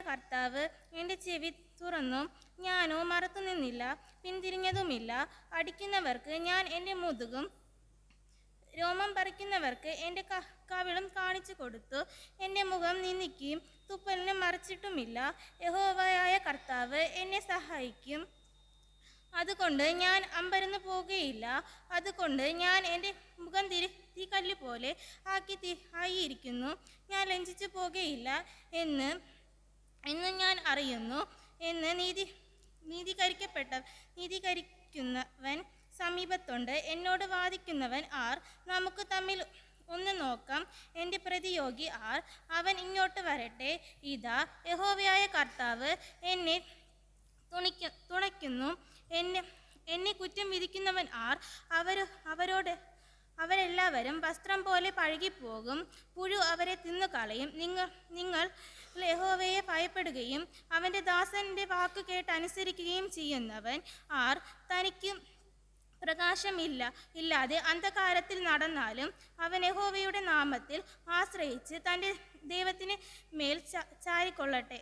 കർത്താവ് എൻ്റെ ചെവി തുറന്നു. ഞാനോ മറത്തു നിന്നില്ല, പിന്തിരിഞ്ഞതുമില്ല. അടിക്കുന്നവർക്ക് ഞാൻ എൻ്റെ മുതുകും രോമം പറിക്കുന്നവർക്ക് എൻ്റെ കവിളും കാണിച്ചു കൊടുത്തു. എൻ്റെ മുഖം നിന്ദിക്കുകയും തുപ്പലിന് മറച്ചിട്ടുമില്ല. യഹോവയായ കർത്താവ് എന്നെ സഹായിക്കും, അതുകൊണ്ട് ഞാൻ അമ്പരന്ന് പോകുകയില്ല. അതുകൊണ്ട് ഞാൻ എൻ്റെ മുഖം തീക്കല്ല് പോലെ ആയിരിക്കുന്നു. ഞാൻ ലജ്ജിച്ചു പോകുകയില്ല എന്ന് ഞാൻ അറിയുന്നു. എന്ന് നീതീകരിക്കുന്നവൻ സമീപത്തുണ്ട്. എന്നോട് വാദിക്കുന്നവൻ ആർ? നമുക്ക് തമ്മിൽ ഒന്ന് നോക്കാം. എൻ്റെ പ്രതിയോഗി ആർ? അവൻ ഇങ്ങോട്ട് വരട്ടെ. ഇതാ, യഹോവയായ കർത്താവ് എന്നെ തുണയ്ക്കുന്നു. എന്നെ കുറ്റം വിധിക്കുന്നവൻ ആർ? അവരെല്ലാവരും വസ്ത്രം പോലെ പഴകിപ്പോകും. പുഴു അവരെ തിന്നുകളയും. നിങ്ങൾ യഹോവയെ ഭയപ്പെടുകയും അവൻ്റെ ദാസൻ്റെ വാക്ക് കേട്ട് അനുസരിക്കുകയും ചെയ്യുന്നവൻ ആർ? തനിക്ക് പ്രകാശമില്ലാതെ അന്ധകാരത്തിൽ നടന്നാലും അവൻ യഹോവയുടെ നാമത്തിൽ ആശ്രയിച്ച് തൻ്റെ ദൈവത്തിന് മേൽ ചാരിക്കൊള്ളട്ടെ.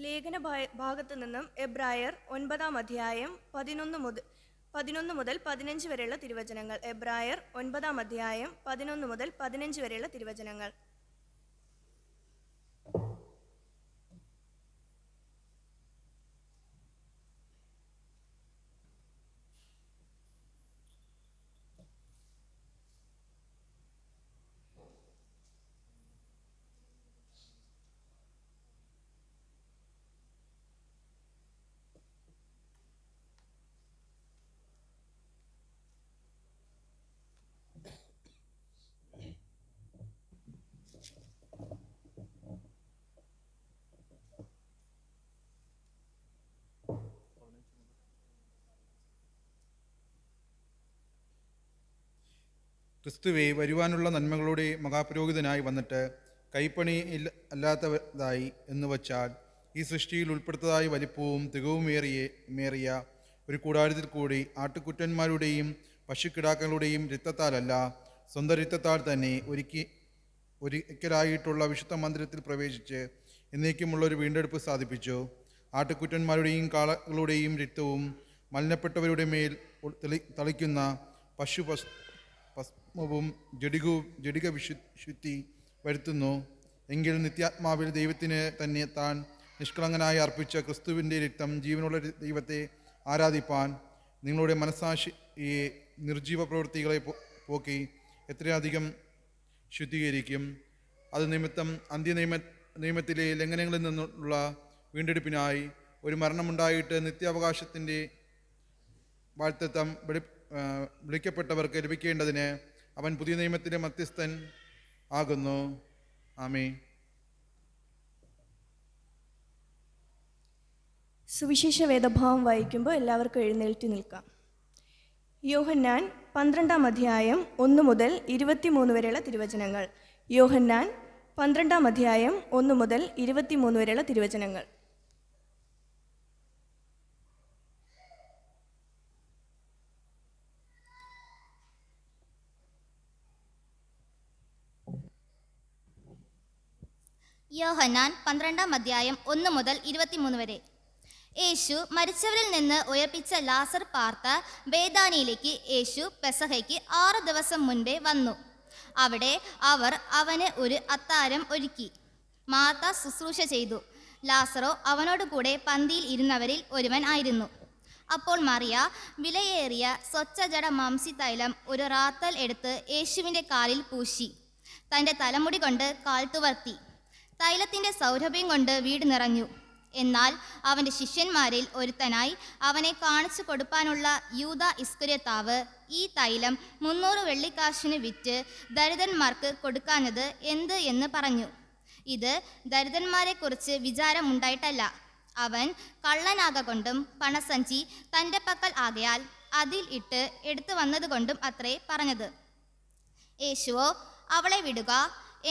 ലേഖന ഭാഗത്തു നിന്നും എബ്രായർ 9-ാം അധ്യായം 11 മുതൽ 15 വരെയുള്ള തിരുവചനങ്ങൾ. എബ്രായർ 9-ാം അധ്യായം 11 മുതൽ 15 വരെയുള്ള തിരുവചനങ്ങൾ. ക്രിസ്തുവെ, വരുവാനുള്ള നന്മകളുടെ മഹാപുരോഹിതനായി വന്നിട്ട് കൈപ്പണി അല്ലാത്തതായി എന്ന് വച്ചാൽ ഈ സൃഷ്ടിയിൽ ഉൾപ്പെടുത്തതായി വലിപ്പവും തികവുമേറിയ ഒരു കൂടാരത്തിൽ കൂടി ആട്ടുകുറ്റന്മാരുടെയും പശുക്കിടാക്കളുടെയും രക്തത്താലല്ല, സ്വന്തം രക്തത്താൽ തന്നെ ഒരിക്കലായിട്ടുള്ള വിശുദ്ധ മന്ദിരത്തിൽ പ്രവേശിച്ച് എന്നേക്കുമുള്ള ഒരു വീണ്ടെടുപ്പ് സാധിപ്പിച്ചു. ആട്ടുകുറ്റന്മാരുടെയും കാളകളുടെയും രക്തവും മലിനപ്പെട്ടവരുടെ മേൽ തളിക്കുന്ന ഭസ്മവും ജഡിക വിശുദ്ധി വരുത്തുന്നു. എങ്കിൽ നിത്യാത്മാവിൽ ദൈവത്തിന് തന്നെ താൻ നിഷ്കളങ്കനായി അർപ്പിച്ച ക്രിസ്തുവിൻ്റെ രക്തം ജീവനുള്ള ദൈവത്തെ ആരാധിപ്പാൻ നിങ്ങളുടെ മനസ്സാക്ഷിയെ നിർജീവ പ്രവൃത്തികളെ പോക്കി എത്രയധികം ശുദ്ധീകരിക്കും. അത് നിമിത്തം നിയമത്തിലെ ലംഘനങ്ങളിൽ നിന്നുള്ള വീണ്ടെടുപ്പിനായി ഒരു മരണമുണ്ടായിട്ട് നിത്യാവകാശത്തിൻ്റെ വാഴ്ത്തത്വം വിളിക്കപ്പെട്ടവർക്ക് ലഭിക്കേണ്ടതിന് അവൻ പുതിയ നിയമത്തിൻ്റെ മധ്യസ്ഥൻ ആകുന്നു. ആമേൻ. സുവിശേഷ വേദഭാവം വായിക്കുമ്പോൾ എല്ലാവർക്കും എഴുന്നേൽറ്റ് നിൽക്കാം. യോഹന്നാൻ 12-ാം അധ്യായം 1 മുതൽ 23 വരെയുള്ള തിരുവചനങ്ങൾ. യോഹന്നാൻ 12-ാം അധ്യായം 1 മുതൽ 23 വരെയുള്ള തിരുവചനങ്ങൾ. യോഹന്നാൻ 12-ാം അധ്യായം 1 മുതൽ 23 വരെ. യേശു മരിച്ചവരിൽ നിന്ന് ഉയർപ്പിച്ച ലാസർ പാർത്ത ബേഥാനിയിലേക്ക് യേശു പെസഹയ്ക്ക് 6 ദിവസം മുൻപേ വന്നു. അവിടെ അവർ അവന് ഒരു അത്താഴം ഒരുക്കി. മാർത്ത ശുശ്രൂഷ ചെയ്തു. ലാസറോ അവനോട് കൂടെ പന്തിയിൽ ഇരുന്നവരിൽ ഒരുവൻ ആയിരുന്നു. അപ്പോൾ മറിയ വിലയേറിയ സ്വച്ഛജട മാംസി തൈലം ഒരു റാത്തൽ എടുത്ത് യേശുവിൻ്റെ കാലിൽ പൂശി തൻ്റെ തലമുടി കൊണ്ട് കാൽ തുവർത്തി. തൈലത്തിൻ്റെ സൗരഭ്യം കൊണ്ട് വീട് നിറഞ്ഞു. എന്നാൽ അവൻ്റെ ശിഷ്യന്മാരിൽ ഒരുത്തനായി അവനെ കാണിച്ചു കൊടുപ്പാനുള്ള യൂദാ ഇസ്കര്യോത്താവ് ഈ തൈലം 300 വെള്ളിക്കാശിന് വിറ്റ് ദരിദ്രന്മാർക്ക് കൊടുക്കാഞ്ഞത് എന്ത് എന്ന് പറഞ്ഞു. ഇത് ദരിദ്രന്മാരെക്കുറിച്ച് വിചാരം ഉണ്ടായിട്ടല്ല, അവൻ കള്ളനാകൊണ്ടും പണസഞ്ചി തൻ്റെ പക്കൽ ആകയാൽ അതിൽ എടുത്തു വന്നതുകൊണ്ടും അത്രേ പറഞ്ഞത്. യേശുവോ, അവളെ വിടുക,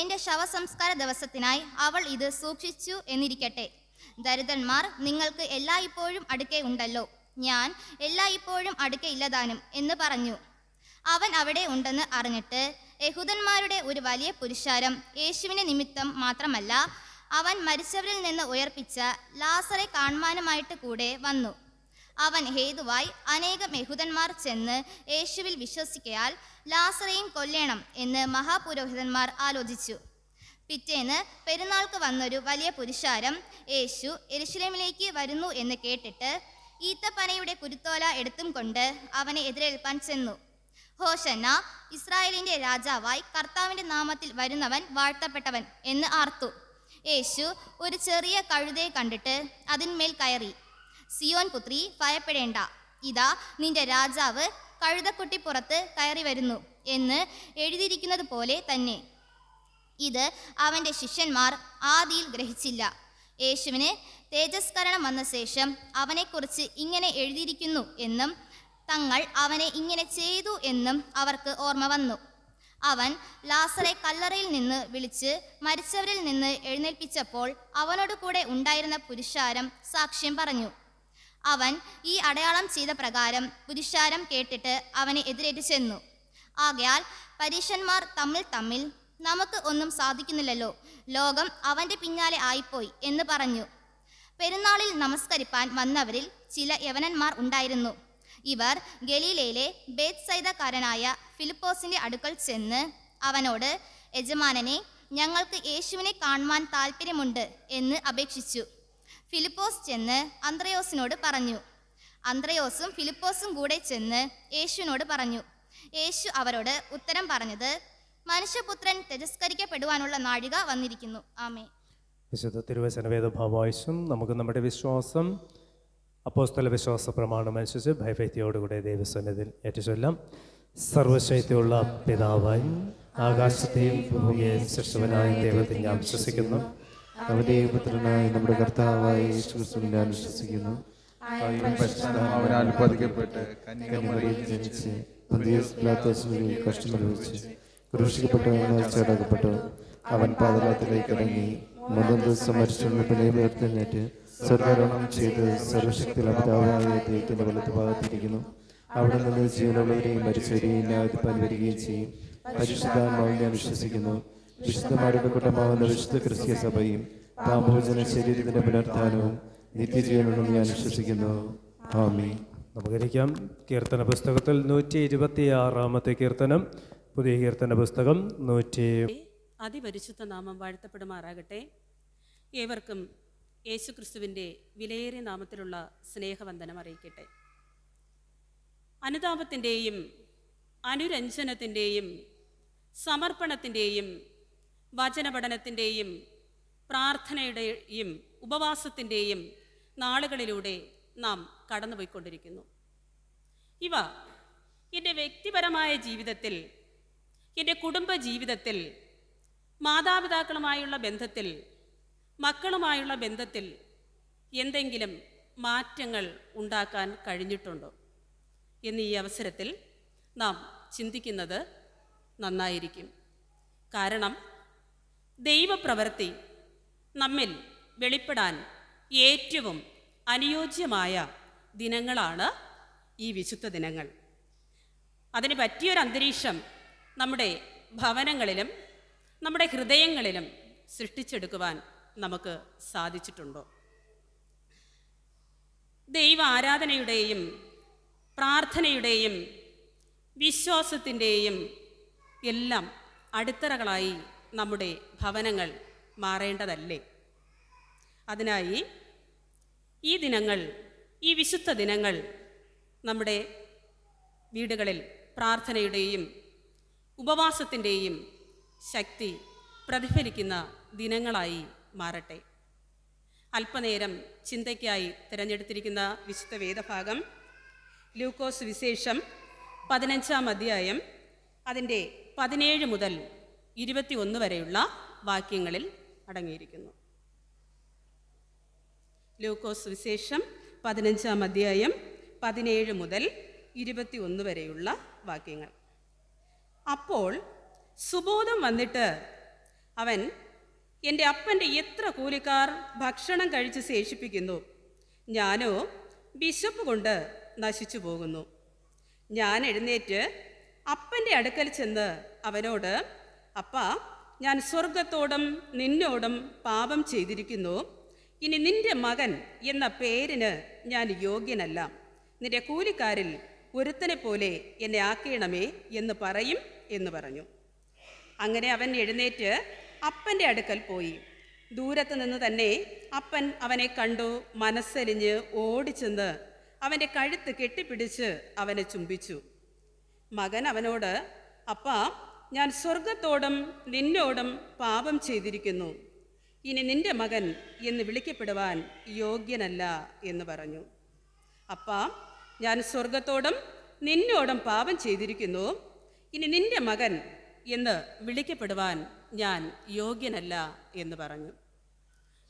എൻ്റെ ശവസംസ്കാര ദിവസത്തിനായി അവൾ ഇത് സൂക്ഷിച്ചു എന്നിരിക്കട്ടെ. ദരിദ്രന്മാർ നിങ്ങൾക്ക് എല്ലായ്പ്പോഴും അടുക്കെ ഉണ്ടല്ലോ, ഞാൻ എല്ലായ്പ്പോഴും അടുക്കെ ഇല്ലതാനും എന്ന് പറഞ്ഞു. അവൻ അവിടെ ഉണ്ടെന്ന് അറിഞ്ഞിട്ട് യഹൂദന്മാരുടെ ഒരു വലിയ പുരുഷാരം യേശുവിനെ നിമിത്തം മാത്രമല്ല, അവൻ മരിച്ചവരിൽ നിന്ന് ഉയർപ്പിച്ച ലാസറെ കാണുവാനുമായിട്ട് കൂടെ വന്നു. അവൻ ഹേതുവായി അനേകം യഹൂദന്മാർ ചെന്ന് യേശുവിൽ വിശ്വസിക്കയാൽ ലാസറെയും കൊല്ലേണം എന്ന് മഹാപുരോഹിതന്മാർ ആലോചിച്ചു. പിറ്റേന്ന് പെരുന്നാൾക്ക് വന്നൊരു വലിയ പുരുഷാരം യേശു യെരുശലേമിലേക്ക് വരുന്നു എന്ന് കേട്ടിട്ട് ഈത്തപ്പനയുടെ കുരുത്തോല എടുത്തും കൊണ്ട് അവനെ എതിരേൽപ്പാൻ ചെന്നു. ഹോശന്ന, ഇസ്രായേലിൻ്റെ രാജാവായി കർത്താവിൻ്റെ നാമത്തിൽ വരുന്നവൻ വാഴ്ത്തപ്പെട്ടവൻ എന്ന് ആർത്തു. യേശു ഒരു ചെറിയ കഴുതയെ കണ്ടിട്ട് അതിന്മേൽ കയറി, സിയോൻ പുത്രി, ഭയപ്പെടേണ്ട, ഇതാ നിന്റെ രാജാവ് കഴുതക്കുട്ടിപ്പുറത്ത് കയറി വരുന്നു എന്ന് എഴുതിയിരിക്കുന്നത് പോലെ തന്നെ. ഇത് അവൻ്റെ ശിഷ്യന്മാർ ആദിയിൽ ഗ്രഹിച്ചില്ല. യേശുവിന് തേജസ്കരണം വന്ന ശേഷം അവനെക്കുറിച്ച് ഇങ്ങനെ എഴുതിയിരിക്കുന്നു എന്നും തങ്ങൾ അവനെ ഇങ്ങനെ ചെയ്തു എന്നും അവർക്ക് ഓർമ്മ വന്നു. അവൻ ലാസറെ കല്ലറയിൽ നിന്ന് വിളിച്ച് മരിച്ചവരിൽ നിന്ന് എഴുന്നേൽപ്പിച്ചപ്പോൾ അവനോട് കൂടെ ഉണ്ടായിരുന്ന പുരുഷാരം സാക്ഷ്യം പറഞ്ഞു. അവൻ ഈ അടയാളം ചെയ്ത പ്രകാരം പുരുഷാരം കേട്ടിട്ട് അവനെ എതിരേറ്റ് ചെന്നു. ആകയാൽ പരീശന്മാർ തമ്മിൽ നമുക്ക് ഒന്നും സാധിക്കുന്നില്ലല്ലോ, ലോകം അവൻ്റെ പിന്നാലെ ആയിപ്പോയി എന്ന് പറഞ്ഞു. പെരുന്നാളിൽ നമസ്കരിപ്പാൻ വന്നവരിൽ ചില യവനന്മാർ ഉണ്ടായിരുന്നു. ഇവർ ഗലീലയിലെ ബേത്സൈദക്കാരനായ ഫിലിപ്പോസിൻ്റെ അടുക്കൽ ചെന്ന് അവനോട്, യജമാനനെ, ഞങ്ങൾക്ക് യേശുവിനെ കാണുവാൻ താല്പര്യമുണ്ട് എന്ന് അപേക്ഷിച്ചു. ഫിലിപ്പോസ് ചെന്ന് അന്ത്രയോസിനോട് പറഞ്ഞു. അന്ത്രയോസും ഫിലിപ്പോസും കൂടെ ചെന്ന് യേശുവിനോട് പറഞ്ഞു. യേശു അവരോട് ഉത്തരം പറഞ്ഞത്, മനുഷ്യപുത്രൻ തിരസ്കരിക്കപ്പെടുവാനുള്ള നാഴിക വന്നിരിക്കുന്നു. ആമേൻ. വിശുദ്ധ തിരുവചന വേദഭാവായുസും നമുക്ക് നമ്മുടെ വിശ്വാസം അപ്പോസ്തല വിശ്വാസ പ്രമാണം അനുസരിച്ച് ഭയഭക്തിയോടുകൂടെ ദൈവസന്നിധിയിൽ ഏറ്റുചൊല്ലാം. സർവശക്തിയുള്ള പിതാവായി ആകാശത്തെയും ഭൂമിയെയും സൃഷ്ടിച്ചവനായ ദൈവത്തിൽ ഞാൻ വിശ്വസിക്കുന്നു. അവന്റെ പുത്രനായ നമ്മുടെ കർത്താവായ യേശുക്രിസ്തുവിൽ ഞാൻ വിശ്വസിക്കുന്നു. അവനാൽ പതിക്കപ്പെട്ട് കന്യകമറിയിൽ ജനിച്ച് പൊന്തിയോസ് പിലാത്തോസിൽ കഷ്ടമനുഭവിച്ച് ക്രൂശിക്കപ്പെട്ടു അവൻ പാതാളത്തിലേക്ക് ഇറങ്ങി 3 ദിവസം മരിച്ചുള്ള പിന്നെ ഉയർത്തെഴുന്നേറ്റ് സ്വർഗ്ഗാരോഹണം ചെയ്ത് സർവശക്തിയുള്ള പിതാവായ ദൈവത്തിന്റെ വലത്ത് ഭാഗത്തിരിക്കുന്നു. അവിടെ നിന്ന് ജീവനുള്ളവരെയും മരിച്ചവരെയും ന്യായവിധിപ്പാൻ വരികയും ചെയ്യും. പരിശുദ്ധാത്മാവിൽ ഞാൻ വിശ്വസിക്കുന്നു. വിശുദ്ധന്മാരുടെ കൂട്ടമാവുന്ന വിശുദ്ധ ക്രിസ്തീയ സഭയും പാപമോചന ശരീരത്തിന്റെ പുനരുത്ഥാനവും നിത്യജീവനുണ്ടെന്ന് ഞാൻ വിശ്വസിക്കുന്നു. ആമേൻ. നമുക്കിരിക്കാം. കീർത്തന പുസ്തകത്തിൽ 126 കീർത്തനം, പുതിയ കീർത്തന പുസ്തകം 100. അതിപരിശുദ്ധ നാമം വാഴ്ത്തപ്പെടുമാറാകട്ടെ. ഏവർക്കും യേശുക്രിസ്തുവിൻ്റെ വിലയേറിയ നാമത്തിലുള്ള സ്നേഹവന്ദനം അറിയിക്കട്ടെ. അനുതാപത്തിൻ്റെയും അനുരഞ്ജനത്തിൻ്റെയും സമർപ്പണത്തിൻ്റെയും വചനപഠനത്തിൻ്റെയും പ്രാർത്ഥനയുടെയും ഉപവാസത്തിൻ്റെയും നാളുകളിലൂടെ നാം കടന്നുപോയിക്കൊണ്ടിരിക്കുന്നു. ഇവ എൻ്റെ വ്യക്തിപരമായ ജീവിതത്തിൽ, എൻ്റെ കുടുംബ ജീവിതത്തിൽ, മാതാപിതാക്കളുമായുള്ള ബന്ധത്തിൽ, മക്കളുമായുള്ള ബന്ധത്തിൽ എന്തെങ്കിലും മാറ്റങ്ങൾ ഉണ്ടാക്കാൻ കഴിഞ്ഞിട്ടുണ്ടോ എന്ന് ഈ അവസരത്തിൽ നാം ചിന്തിക്കുന്നത് നന്നായിരിക്കും. കാരണം ദൈവപ്രവൃത്തി നമ്മിൽ വെളിപ്പെടാൻ ഏറ്റവും അനുയോജ്യമായ ദിനങ്ങളാണ് ഈ വിശുദ്ധ ദിനങ്ങൾ. അതിന് പറ്റിയൊരു അന്തരീക്ഷം നമ്മുടെ ഭവനങ്ങളിലും നമ്മുടെ ഹൃദയങ്ങളിലും സൃഷ്ടിച്ചെടുക്കുവാൻ നമുക്ക് സാധിച്ചിട്ടുണ്ടോ? ദൈവ ആരാധനയുടെയും പ്രാർത്ഥനയുടെയും വിശ്വാസത്തിൻ്റെയും എല്ലാം അടിത്തറകളായി നമ്മുടെ ഭവനങ്ങൾ മാറേണ്ടതല്ലേ? അതിനായി ഈ ദിനങ്ങൾ, ഈ വിശുദ്ധ ദിനങ്ങൾ നമ്മുടെ വീടുകളിൽ പ്രാർത്ഥനയുടെയും ഉപവാസത്തിൻ്റെയും ശക്തി പ്രതിഫലിക്കുന്ന ദിനങ്ങളായി മാറട്ടെ. അല്പനേരം ചിന്തയ്ക്കായി തിരഞ്ഞെടുത്തിരിക്കുന്ന വിശുദ്ധ വേദഭാഗം ലൂക്കോസ് വിശേഷം 15-ാം അധ്യായം അതിൻ്റെ 17 മുതൽ 21 വരെയുള്ള വാക്യങ്ങളിൽ അടങ്ങിയിരിക്കുന്നു. ലൂക്കോസ് വിശേഷം 15-ാം അധ്യായം 17 മുതൽ 21 വരെയുള്ള വാക്യങ്ങൾ. അപ്പോൾ സുബോധം വന്നിട്ട് അവൻ, എൻ്റെ അപ്പൻ്റെ എത്ര കൂലിക്കാർ ഭക്ഷണം കഴിച്ച് ശേഷിപ്പിക്കുന്നു, ഞാനോ വിശപ്പ് കൊണ്ട് നശിച്ചു പോകുന്നു. ഞാൻ എഴുന്നേറ്റ് അപ്പൻ്റെ അടുക്കൽ ചെന്ന് അവനോട്, അപ്പാ, ഞാൻ സ്വർഗത്തോടും നിന്നോടും പാപം ചെയ്തിരിക്കുന്നു. ഇനി നിന്റെ മകൻ എന്ന പേരിന് ഞാൻ യോഗ്യനല്ല. നിന്റെ കൂലിക്കാരിൽ ഒരുത്തനെ പോലെ എന്നെ ആക്കണമേ എന്ന് പറയും എന്ന് പറഞ്ഞു. അങ്ങനെ അവൻ എഴുന്നേറ്റ് അപ്പൻ്റെ അടുക്കൽ പോയി. ദൂരത്ത് നിന്ന് തന്നെ അപ്പൻ അവനെ കണ്ടു മനസ്സലിഞ്ഞ് ഓടിച്ചെന്ന് അവൻ്റെ കഴുത്ത് കെട്ടിപ്പിടിച്ച് അവനെ ചുംബിച്ചു. മകൻ അവനോട്, അപ്പാ, ഞാൻ സ്വർഗത്തോടും നിന്നോടും പാപം ചെയ്തിരിക്കുന്നു. ഇനി നിന്റെ മകൻ എന്ന് വിളിക്കപ്പെടുവാൻ യോഗ്യനല്ല എന്ന് പറഞ്ഞു. അപ്പാ, ഞാൻ സ്വർഗത്തോടും നിന്നോടും പാപം ചെയ്തിരിക്കുന്നു. ഇനി നിന്റെ മകൻ എന്ന് വിളിക്കപ്പെടുവാൻ ഞാൻ യോഗ്യനല്ല എന്ന് പറഞ്ഞു.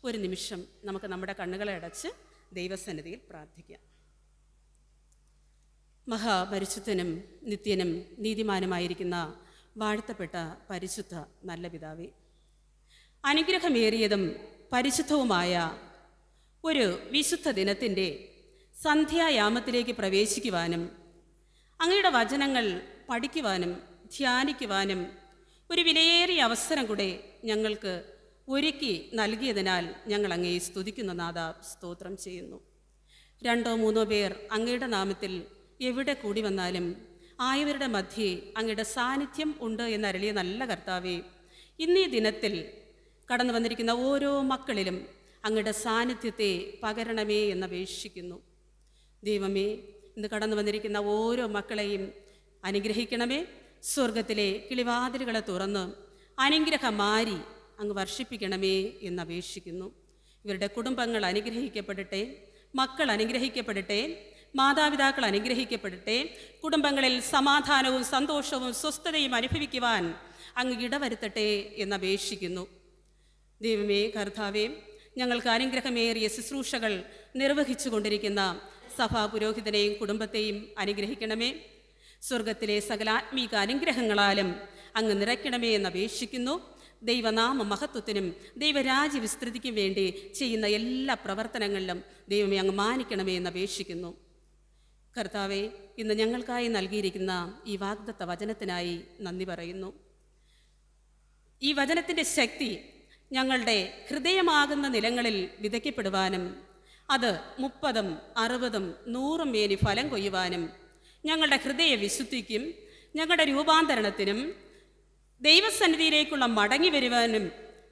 ഒരു നിമിഷം നമുക്ക് നമ്മുടെ കണ്ണുകളെ അടച്ച് ദൈവസന്നിധിയിൽ പ്രാർത്ഥിക്കാം. മഹാപരിശുദ്ധനും നിത്യനും നീതിമാനുമായിരിക്കുന്ന വാഴ്ത്തപ്പെട്ട പരിശുദ്ധ നല്ല പിതാവേ, അനുഗ്രഹമേറിയതും പരിശുദ്ധവുമായ ഒരു വിശുദ്ധ ദിനത്തിൻ്റെ സന്ധ്യായാമത്തിലേക്ക് പ്രവേശിക്കുവാനും അങ്ങയുടെ വചനങ്ങൾ പഠിക്കുവാനും ധ്യാനിക്കുവാനും ഒരു വിലയേറിയ അവസരം കൂടെ ഞങ്ങൾക്ക് ഒരുക്കി നൽകിയതിനാൽ ഞങ്ങൾ അങ്ങയെ സ്തുതിക്കുന്ന നാഥ, സ്തോത്രം ചെയ്യുന്നു. 2-3 പേർ അങ്ങയുടെ നാമത്തിൽ എവിടെ കൂടി വന്നാലും ആയവരുടെ മധ്യേ അങ്ങയുടെ സാന്നിധ്യം ഉണ്ട് എന്നരളിയ നല്ല കർത്താവേ, ഇന്നീ ദിനത്തിൽ കടന്നു വന്നിരിക്കുന്ന ഓരോ മക്കളിലും അങ്ങയുടെ സാന്നിധ്യത്തെ പകരണമേ എന്നപേക്ഷിക്കുന്നു. ദൈവമേ, ഇന്ന് കടന്നു വന്നിരിക്കുന്ന ഓരോ മക്കളെയും അനുഗ്രഹിക്കണമേ. സ്വർഗത്തിലെ കിളിവാതിലുകളെ തുറന്ന് അനുഗ്രഹമാരി അങ്ങ് വർഷിപ്പിക്കണമേ എന്നപേക്ഷിക്കുന്നു. ഇവരുടെ കുടുംബങ്ങൾ അനുഗ്രഹിക്കപ്പെടട്ടെ, മക്കൾ അനുഗ്രഹിക്കപ്പെടട്ടെ, മാതാപിതാക്കൾ അനുഗ്രഹിക്കപ്പെടട്ടെ. കുടുംബങ്ങളിൽ സമാധാനവും സന്തോഷവും സ്വസ്ഥതയും അനുഭവിക്കുവാൻ അങ്ങ് ഇടവരുത്തട്ടെ എന്നപേക്ഷിക്കുന്നു. ദൈവമേ, കർത്താവേ, ഞങ്ങൾക്ക് അനുഗ്രഹമേറിയ ശുശ്രൂഷകൾ നിർവഹിച്ചു കൊണ്ടിരിക്കുന്ന സഭാപുരോഹിതനെയും കുടുംബത്തെയും അനുഗ്രഹിക്കണമേ. സ്വർഗത്തിലെ സകലാത്മീക അനുഗ്രഹങ്ങളാലും അങ്ങ് നിറയ്ക്കണമേ എന്നപേക്ഷിക്കുന്നു. ദൈവനാമ മഹത്വത്തിനും ദൈവരാജ്യ വിസ്തൃതിക്കും വേണ്ടി ചെയ്യുന്ന എല്ലാ പ്രവർത്തനങ്ങളിലും ദൈവമേ അങ്ങ് മാനിക്കണമേ എന്നപേക്ഷിക്കുന്നു. കർത്താവെ, ഇന്ന് ഞങ്ങൾക്കായി നൽകിയിരിക്കുന്ന ഈ വാഗ്ദത്ത വചനത്തിനായി നന്ദി പറയുന്നു. ഈ വചനത്തിൻ്റെ ശക്തി ഞങ്ങളുടെ ഹൃദയമാകുന്ന നിലങ്ങളിൽ വിതയ്ക്കപ്പെടുവാനും അത് 30, 60, 100 മേനി ഫലം കൊയ്യുവാനും ഞങ്ങളുടെ ഹൃദയ വിശുദ്ധിക്കും ഞങ്ങളുടെ രൂപാന്തരണത്തിനും ദൈവസന്നിധിയിലേക്കുള്ള മടങ്ങി വരുവാനും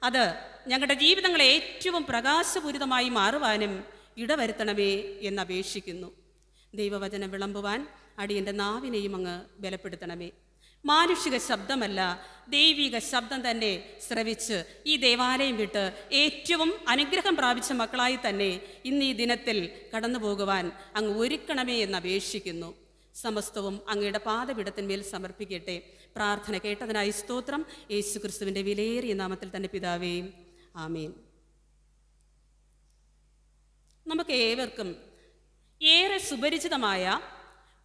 അത് ഞങ്ങളുടെ ജീവിതങ്ങളെ ഏറ്റവും പ്രകാശപൂരിതമായി മാറുവാനും ഇടവരുത്തണമേ എന്നപേക്ഷിക്കുന്നു. ദൈവവചനം വിളമ്പുവാൻ അടിയൻ്റെ നാവിനെയും അങ്ങ് ബലപ്പെടുത്തണമേ. മാനുഷിക ശബ്ദമല്ല, ദൈവിക ശബ്ദം തന്നെ ശ്രവിച്ച് ഈ ദേവാലയം വിട്ട് ഏറ്റവും അനുഗ്രഹം പ്രാപിച്ച മക്കളായി തന്നെ ഇന്ന് ഈ ദിനത്തിൽ കടന്നു പോകുവാൻ അങ്ങ് ഒരുക്കണമേ എന്നപേക്ഷിക്കുന്നു. സമസ്തവും അങ്ങയുടെ പാദപീഠത്തിന്മേൽ സമർപ്പിക്കട്ടെ. പ്രാർത്ഥന കേട്ടതിനായി സ്തോത്രം. യേശു ക്രിസ്തുവിൻ്റെ വിലയേറിയ നാമത്തിൽ തന്നെ പിതാവേ, ആമേൻ. നമുക്ക് ഏവർക്കും ഏറെ സുപരിചിതമായ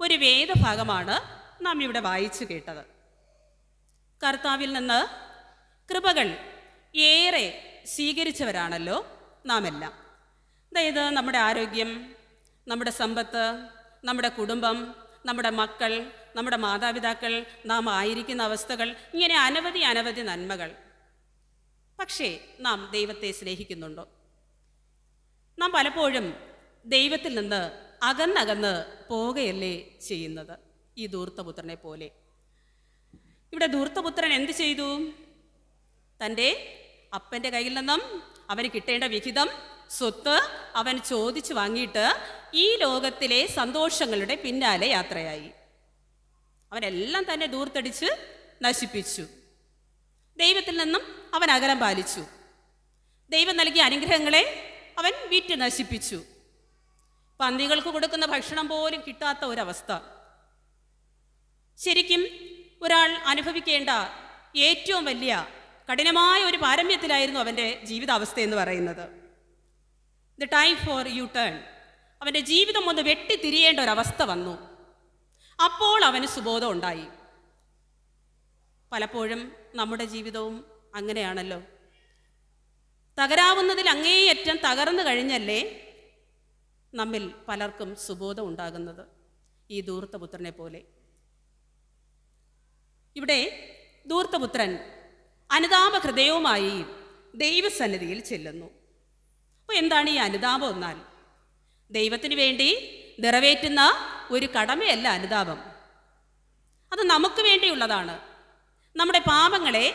ഒരു വേദഭാഗമാണ് നാം ഇവിടെ വായിച്ചു കേട്ടത്. കർത്താവിൽ നിന്ന് കൃപകൾ ഏറെ സ്വീകരിച്ചവരാണല്ലോ നാം എല്ലാം. അതായത് നമ്മുടെ ആരോഗ്യം, നമ്മുടെ സമ്പത്ത്, നമ്മുടെ കുടുംബം, നമ്മുടെ മക്കൾ, നമ്മുടെ മാതാപിതാക്കൾ, നാം ആയിരിക്കുന്ന അവസ്ഥകൾ, ഇങ്ങനെ അനവധി അനവധി നന്മകൾ. പക്ഷേ നാം ദൈവത്തെ സ്നേഹിക്കുന്നുണ്ടോ? നാം പലപ്പോഴും ദൈവത്തിൽ നിന്ന് അകന്നകന്ന് പോകുകയല്ലേ ചെയ്യുന്നത്? ഈ ധൂർത്തപുത്രനെ പോലെ. ഇവിടെ ധൂർത്തപുത്രൻ എന്ത് ചെയ്തു? തൻ്റെ അപ്പൻ്റെ കയ്യിൽ നിന്നും അവന് കിട്ടേണ്ട വിഹിതം, സ്വത്ത് അവൻ ചോദിച്ചു വാങ്ങിയിട്ട് ഈ ലോകത്തിലെ സന്തോഷങ്ങളുടെ പിന്നാലെ യാത്രയായി. അവനെല്ലാം തന്നെ ധൂർത്തടിച്ച് നശിപ്പിച്ചു. ദൈവത്തിൽ നിന്നും അവൻ അകലം പാലിച്ചു. ദൈവം നൽകിയ അനുഗ്രഹങ്ങളെ അവൻ വിറ്റ് നശിപ്പിച്ചു. പന്നികൾക്ക് കൊടുക്കുന്ന ഭക്ഷണം പോലും കിട്ടാത്ത ഒരവസ്ഥ. ശരിക്കും ഒരാൾ അനുഭവിക്കേണ്ട ഏറ്റവും വലിയ കഠിനമായ ഒരു പാരമ്യത്തിലായിരുന്നു അവൻ്റെ ജീവിതാവസ്ഥ എന്ന് പറയുന്നത്. The time for you turn. അവൻ്റെ ജീവിതം ഒന്ന് വെട്ടിത്തിരിയേണ്ട ഒരവസ്ഥ വന്നു. അപ്പോൾ അവന് സുബോധം ഉണ്ടായി. പലപ്പോഴും നമ്മുടെ ജീവിതവും അങ്ങനെയാണല്ലോ. തകരാവുന്നതിൽ അങ്ങേയറ്റം തകർന്നു കഴിഞ്ഞല്ലേ നമ്മിൽ പലർക്കും സുബോധം ഉണ്ടാകുന്നത്. ഈ ധൂർത്തപുത്രനെ പോലെ ഇവിടെ ധൂർത്തപുത്രൻ അനുതാപ ഹൃദയവുമായി ദൈവസന്നിധിയിൽ ചെല്ലുന്നു. അപ്പോൾ എന്താണ് ഈ അനുതാപം എന്നാൽ? ദൈവത്തിന് വേണ്ടി നിറവേറ്റുന്ന ഒരു കടമയല്ല അനുതാപം. അത് നമുക്ക് വേണ്ടിയുള്ളതാണ്. നമ്മുടെ പാപങ്ങളെ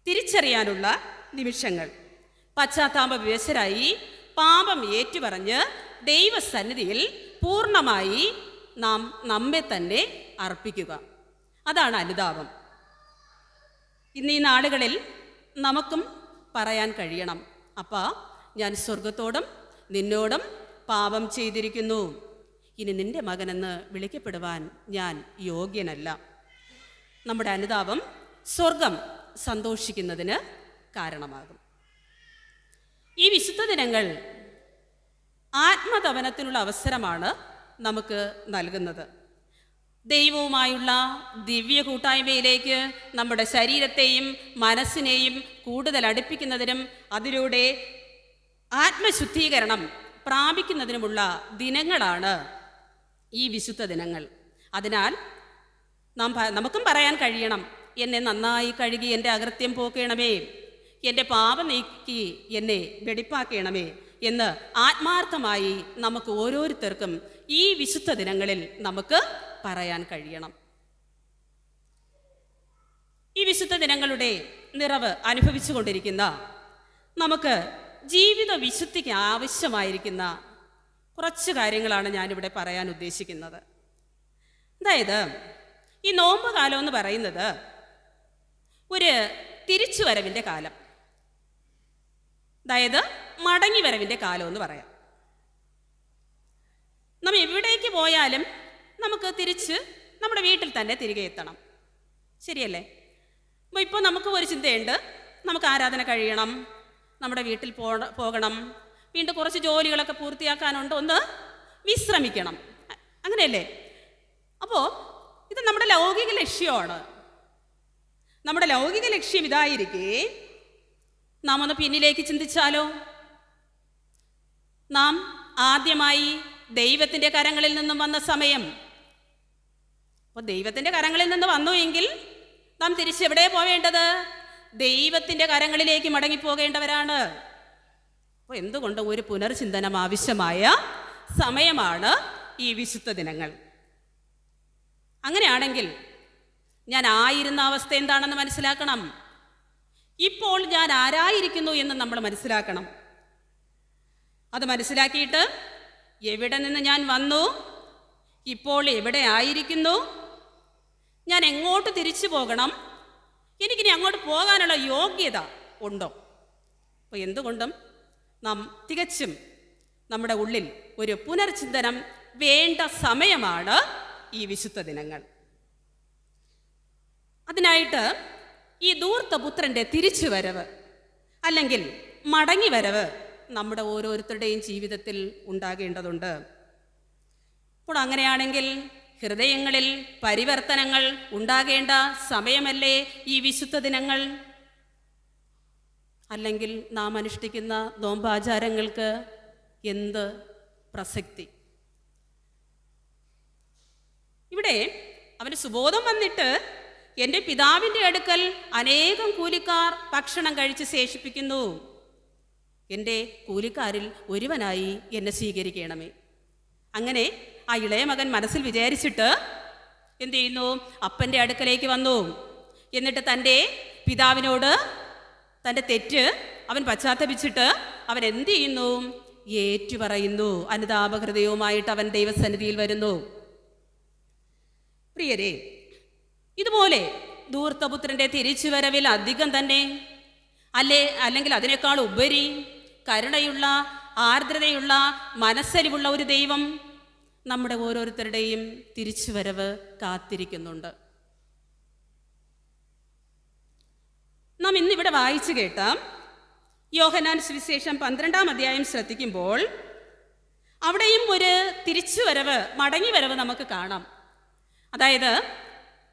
തിരിച്ചറിയാനുള്ള നിമിഷങ്ങൾ. പശ്ചാത്താപ വിവശരായി പാപം ഏറ്റുപറഞ്ഞ് ദൈവസന്നിധിയിൽ പൂർണ്ണമായി നാം നമ്മെ തന്നെ അർപ്പിക്കുക. അതാണ് അനുതാപം. ഇന്ന് ഈ നാളുകളിൽ നമുക്കും പറയാൻ കഴിയണം, അപ്പാ, ഞാൻ സ്വർഗത്തോടും നിന്നോടും പാപം ചെയ്തിരിക്കുന്നു. ഇനി നിന്റെ മകനെന്ന് വിളിക്കപ്പെടുവാൻ ഞാൻ യോഗ്യനല്ല. നമ്മുടെ അനുതാപം സ്വർഗം സന്തോഷിക്കുന്നതിന് കാരണമാകും. ഈ വിശുദ്ധ ദിനങ്ങൾ ആത്മതപനത്തിനുള്ള അവസരമാണ് നമുക്ക് നൽകുന്നത്. ദൈവവുമായുള്ള ദിവ്യ കൂട്ടായ്മയിലേക്ക് നമ്മുടെ ശരീരത്തെയും മനസ്സിനെയും കൂടുതൽ അടുപ്പിക്കുന്നതിനും അതിലൂടെ ആത്മശുദ്ധീകരണം പ്രാപിക്കുന്നതിനുമുള്ള ദിനങ്ങളാണ് ഈ വിശുദ്ധ ദിനങ്ങൾ. അതിനാൽ നമുക്കും പറയാൻ കഴിയണം, എന്നെ നന്നായി കഴുകി എൻ്റെ അകൃത്യം പോക്കണമേ, എൻ്റെ പാപം നീക്കി എന്നെ വെടിപ്പാക്കണമേ എന്ന് ആത്മാർത്ഥമായി നമുക്ക് ഓരോരുത്തർക്കും ഈ വിശുദ്ധ ദിനങ്ങളിൽ നമുക്ക് പറയാൻ കഴിയണം. ഈ വിശുദ്ധ ദിനങ്ങളുടെ നിറവ് അനുഭവിച്ചു കൊണ്ടിരിക്കുന്ന നമുക്ക് ജീവിത വിശുദ്ധിക്ക് ആവശ്യമായിരിക്കുന്ന കുറച്ച് കാര്യങ്ങളാണ് ഞാനിവിടെ പറയാൻ ഉദ്ദേശിക്കുന്നത്. അതായത്, ഈ നോമ്പ് കാലം എന്ന് പറയുന്നത് ഒരു തിരിച്ചുവരവിൻ്റെ കാലം, അതായത് മടങ്ങി വരവിൻ്റെ കാലം എന്ന് പറയാം. നാം എവിടേക്ക് പോയാലും നമുക്ക് തിരിച്ച് നമ്മുടെ വീട്ടിൽ തന്നെ തിരികെ എത്തണം, ശരിയല്ലേ? അപ്പോൾ ഇപ്പോൾ നമുക്ക് ഒരു ചിന്തയുണ്ട്, നമുക്ക് ആരാധന കഴിയണം, നമ്മുടെ വീട്ടിൽ പോകണം, വീണ്ടും കുറച്ച് ജോലികളൊക്കെ പൂർത്തിയാക്കാനുണ്ട്, ഒന്ന് വിശ്രമിക്കണം, അങ്ങനെയല്ലേ? അപ്പോൾ ഇത് നമ്മുടെ ലൗകിക ലക്ഷ്യമാണ്. നമ്മുടെ ലൗകിക ലക്ഷ്യം ഇതായിരിക്കെ നാം ഒന്ന് പിന്നിലേക്ക് ചിന്തിച്ചാലോ? നാം ആദ്യമായി ദൈവത്തിൻ്റെ കരങ്ങളിൽ നിന്നും വന്ന സമയം. അപ്പോൾ ദൈവത്തിൻ്റെ കരങ്ങളിൽ നിന്ന് വന്നു എങ്കിൽ നാം തിരിച്ചെവിടെ പോവേണ്ടത്? ദൈവത്തിൻ്റെ കരങ്ങളിലേക്ക് മടങ്ങിപ്പോകേണ്ടവരാണ്. അപ്പോൾ എന്തുകൊണ്ട് ഒരു പുനർചിന്തനം ആവശ്യമായ സമയമാണ് ഈ വിശുദ്ധ ദിനങ്ങൾ. അങ്ങനെയാണെങ്കിൽ ഞാൻ ആയിരുന്ന അവസ്ഥ എന്താണെന്ന് മനസ്സിലാക്കണം. ഇപ്പോൾ ഞാൻ ആരായിരിക്കുന്നു എന്ന് നമ്മൾ മനസ്സിലാക്കണം. അത് മനസ്സിലാക്കിയിട്ട് എവിടെ നിന്ന് ഞാൻ വന്നു, ഇപ്പോൾ എവിടെ ആയിരിക്കുന്നു, ഞാൻ എങ്ങോട്ട് തിരിച്ചു പോകണം, എനിക്കിനി അങ്ങോട്ട് പോകാനുള്ള യോഗ്യത ഉണ്ടോ? അപ്പോൾ എന്തുകൊണ്ടും നാം തികച്ചും നമ്മുടെ ഉള്ളിൽ ഒരു പുനർചിന്തനം വേണ്ട സമയമാണ് ഈ വിശുദ്ധ ദിനങ്ങൾ. അതിനായിട്ട് ഈ ധൂർത്തപുത്രൻ്റെ തിരിച്ചുവരവ് അല്ലെങ്കിൽ മടങ്ങിവരവ് നമ്മുടെ ഓരോരുത്തരുടെയും ജീവിതത്തിൽ ഉണ്ടാകേണ്ടതുണ്ട്. അപ്പോൾ അങ്ങനെയാണെങ്കിൽ ഹൃദയങ്ങളിൽ പരിവർത്തനങ്ങൾ ഉണ്ടാകേണ്ട സമയമല്ലേ ഈ വിശുദ്ധ ദിനങ്ങൾ? അല്ലെങ്കിൽ നാം അനുഷ്ഠിക്കുന്ന നോമ്പാചാരങ്ങൾക്ക് എന്ത് പ്രസക്തി? ഇവിടെ അവന് സുബോധം വന്നിട്ട് എൻ്റെ പിതാവിൻ്റെ അടുക്കൽ അനേകം കൂലിക്കാർ ഭക്ഷണം കഴിച്ച് ശേഷിപ്പിക്കുന്നു, എൻ്റെ കൂലിക്കാരിൽ ഒരുവനായി എന്നെ സ്വീകരിക്കണമേ. അങ്ങനെ ആ ഇളയ മകൻ മനസ്സിൽ വിചാരിച്ചിട്ട് എന്ത് ചെയ്യുന്നു? അപ്പൻ്റെ അടുക്കലേക്ക് വന്നു. എന്നിട്ട് തൻ്റെ പിതാവിനോട് തൻ്റെ തെറ്റ് അവൻ പശ്ചാത്തപിച്ചിട്ട് അവൻ എന്ത് ചെയ്യുന്നു? ഏറ്റുപറയുന്നു. അനുതാപഹൃദയവുമായിട്ട് അവൻ ദൈവസന്നിധിയിൽ വരുന്നു. പ്രിയരെ, ഇതുപോലെ ധൂർത്തപുത്രൻ്റെ തിരിച്ചുവരവിൽ അധികം തന്നെ അല്ലെങ്കിൽ അതിനേക്കാൾ ഉപരി കരുണയുള്ള, ആർദ്രതയുള്ള, മനസ്സലിവുള്ള ഒരു ദൈവം നമ്മുടെ ഓരോരുത്തരുടെയും തിരിച്ചുവരവ് കാത്തിരിക്കുന്നുണ്ട്. നാം ഇന്നിവിടെ വായിച്ചു കേട്ട യോഹന്നാൻ സുവിശേഷം 12-ാം അധ്യായം ശ്രദ്ധിക്കുമ്പോൾ അവിടെയും ഒരു തിരിച്ചുവരവ്, മടങ്ങിവരവ് നമുക്ക് കാണാം. അതായത്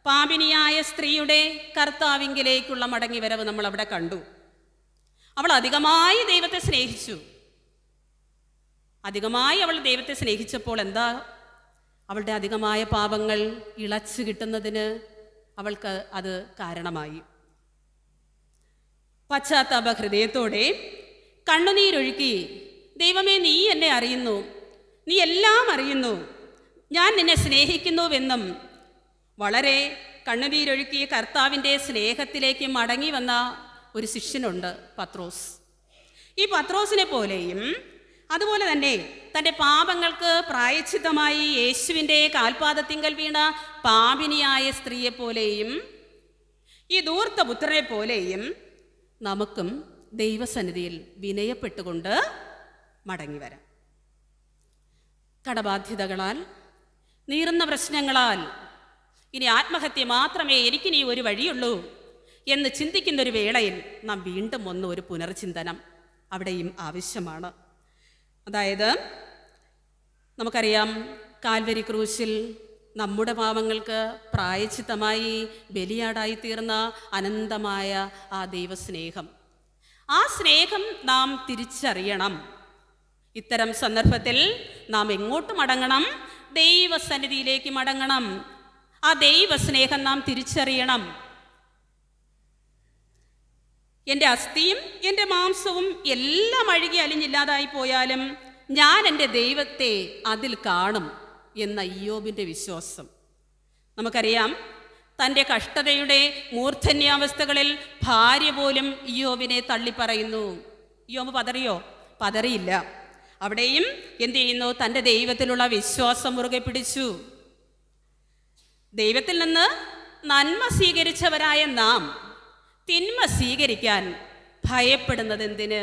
പാപിനിയായ സ്ത്രീയുടെ കർത്താവിങ്കിലേക്കുള്ള മടങ്ങിവരവ് നമ്മൾ അവിടെ കണ്ടു. അവൾ അധികമായി ദൈവത്തെ സ്നേഹിച്ചു. അധികമായി അവൾ ദൈവത്തെ സ്നേഹിച്ചപ്പോൾ എന്താ? അവളുടെ അധികമായ പാപങ്ങൾ ഇളച്ചു കിട്ടുന്നതിന് അവൾക്ക് അത് കാരണമായി. പശ്ചാത്താപ ഹൃദയത്തോടെ കണ്ണുനീരൊഴുക്കി, ദൈവമേ, നീ എന്നെ അറിയുന്നു, നീ എല്ലാം അറിയുന്നു, ഞാൻ നിന്നെ സ്നേഹിക്കുന്നുവെന്നും വളരെ കണ്ണുനീരൊഴുക്കി കർത്താവിൻ്റെ സ്നേഹത്തിലേക്ക് മടങ്ങി വന്ന ഒരു ശിഷ്യനുണ്ട്, പത്രോസ്. ഈ പത്രോസിനെ പോലെയും അതുപോലെ തന്നെ തൻ്റെ പാപങ്ങൾക്ക് പ്രായശ്ചിത്തമായി യേശുവിൻ്റെ കാൽപാദത്തിങ്കൽ വീണ പാപിനിയായ സ്ത്രീയെപ്പോലെയും ഈ ധൂർത്തപുത്രനെ പോലെയും നമുക്കും ദൈവസന്നിധിയിൽ വിനയപ്പെട്ടുകൊണ്ട് മടങ്ങി വരാം. കടബാധ്യതകളാൽ, നീറുന്ന പ്രശ്നങ്ങളാൽ ഇനി ആത്മഹത്യ മാത്രമേ എനിക്കിനി ഒരു വഴിയുള്ളൂ എന്ന് ചിന്തിക്കുന്നൊരു വേളയിൽ നാം വീണ്ടും ഒരു പുനർചിന്തനം അവിടെയും ആവശ്യമാണ്. അതായത് നമുക്കറിയാം, കാൽവരി ക്രൂശിൽ നമ്മുടെ പാപങ്ങൾക്ക് പ്രായശ്ചിത്തമായി ബലിയാടായി തീർന്ന അനന്തമായ ആ ദൈവസ്നേഹം, ആ സ്നേഹം നാം തിരിച്ചറിയണം. ഇത്തരം സന്ദർഭത്തിൽ നാം എങ്ങോട്ട് മടങ്ങണം? ദൈവസന്നിധിയിലേക്ക് മടങ്ങണം. ആ ദൈവസ്നേഹം നാം തിരിച്ചറിയണം. എൻ്റെ അസ്ഥിയും എൻ്റെ മാംസവും എല്ലാം അഴുകി അലിഞ്ഞില്ലാതായി പോയാലും ഞാൻ എൻ്റെ ദൈവത്തെ അതിൽ കാണും എന്ന ഇയ്യോബിൻ്റെ വിശ്വാസം. നമുക്കറിയാം, തൻ്റെ കഷ്ടതയുടെ മൂർധന്യാവസ്ഥകളിൽ ഭാര്യ പോലും ഇയ്യോബിനെ തള്ളിപ്പറയുന്നു. ഇയ്യോബ് പതറിയോ? പതറിയില്ല. അവിടെയും എന്ത് ചെയ്യുന്നു? തൻ്റെ ദൈവത്തിലുള്ള വിശ്വാസം മുറുകെ പിടിച്ചു. ദൈവത്തിൽ നിന്ന് നന്മ സ്വീകരിച്ചവരായ നാം തിന്മ സ്വീകരിക്കാൻ ഭയപ്പെടുന്നത് എന്തിന്?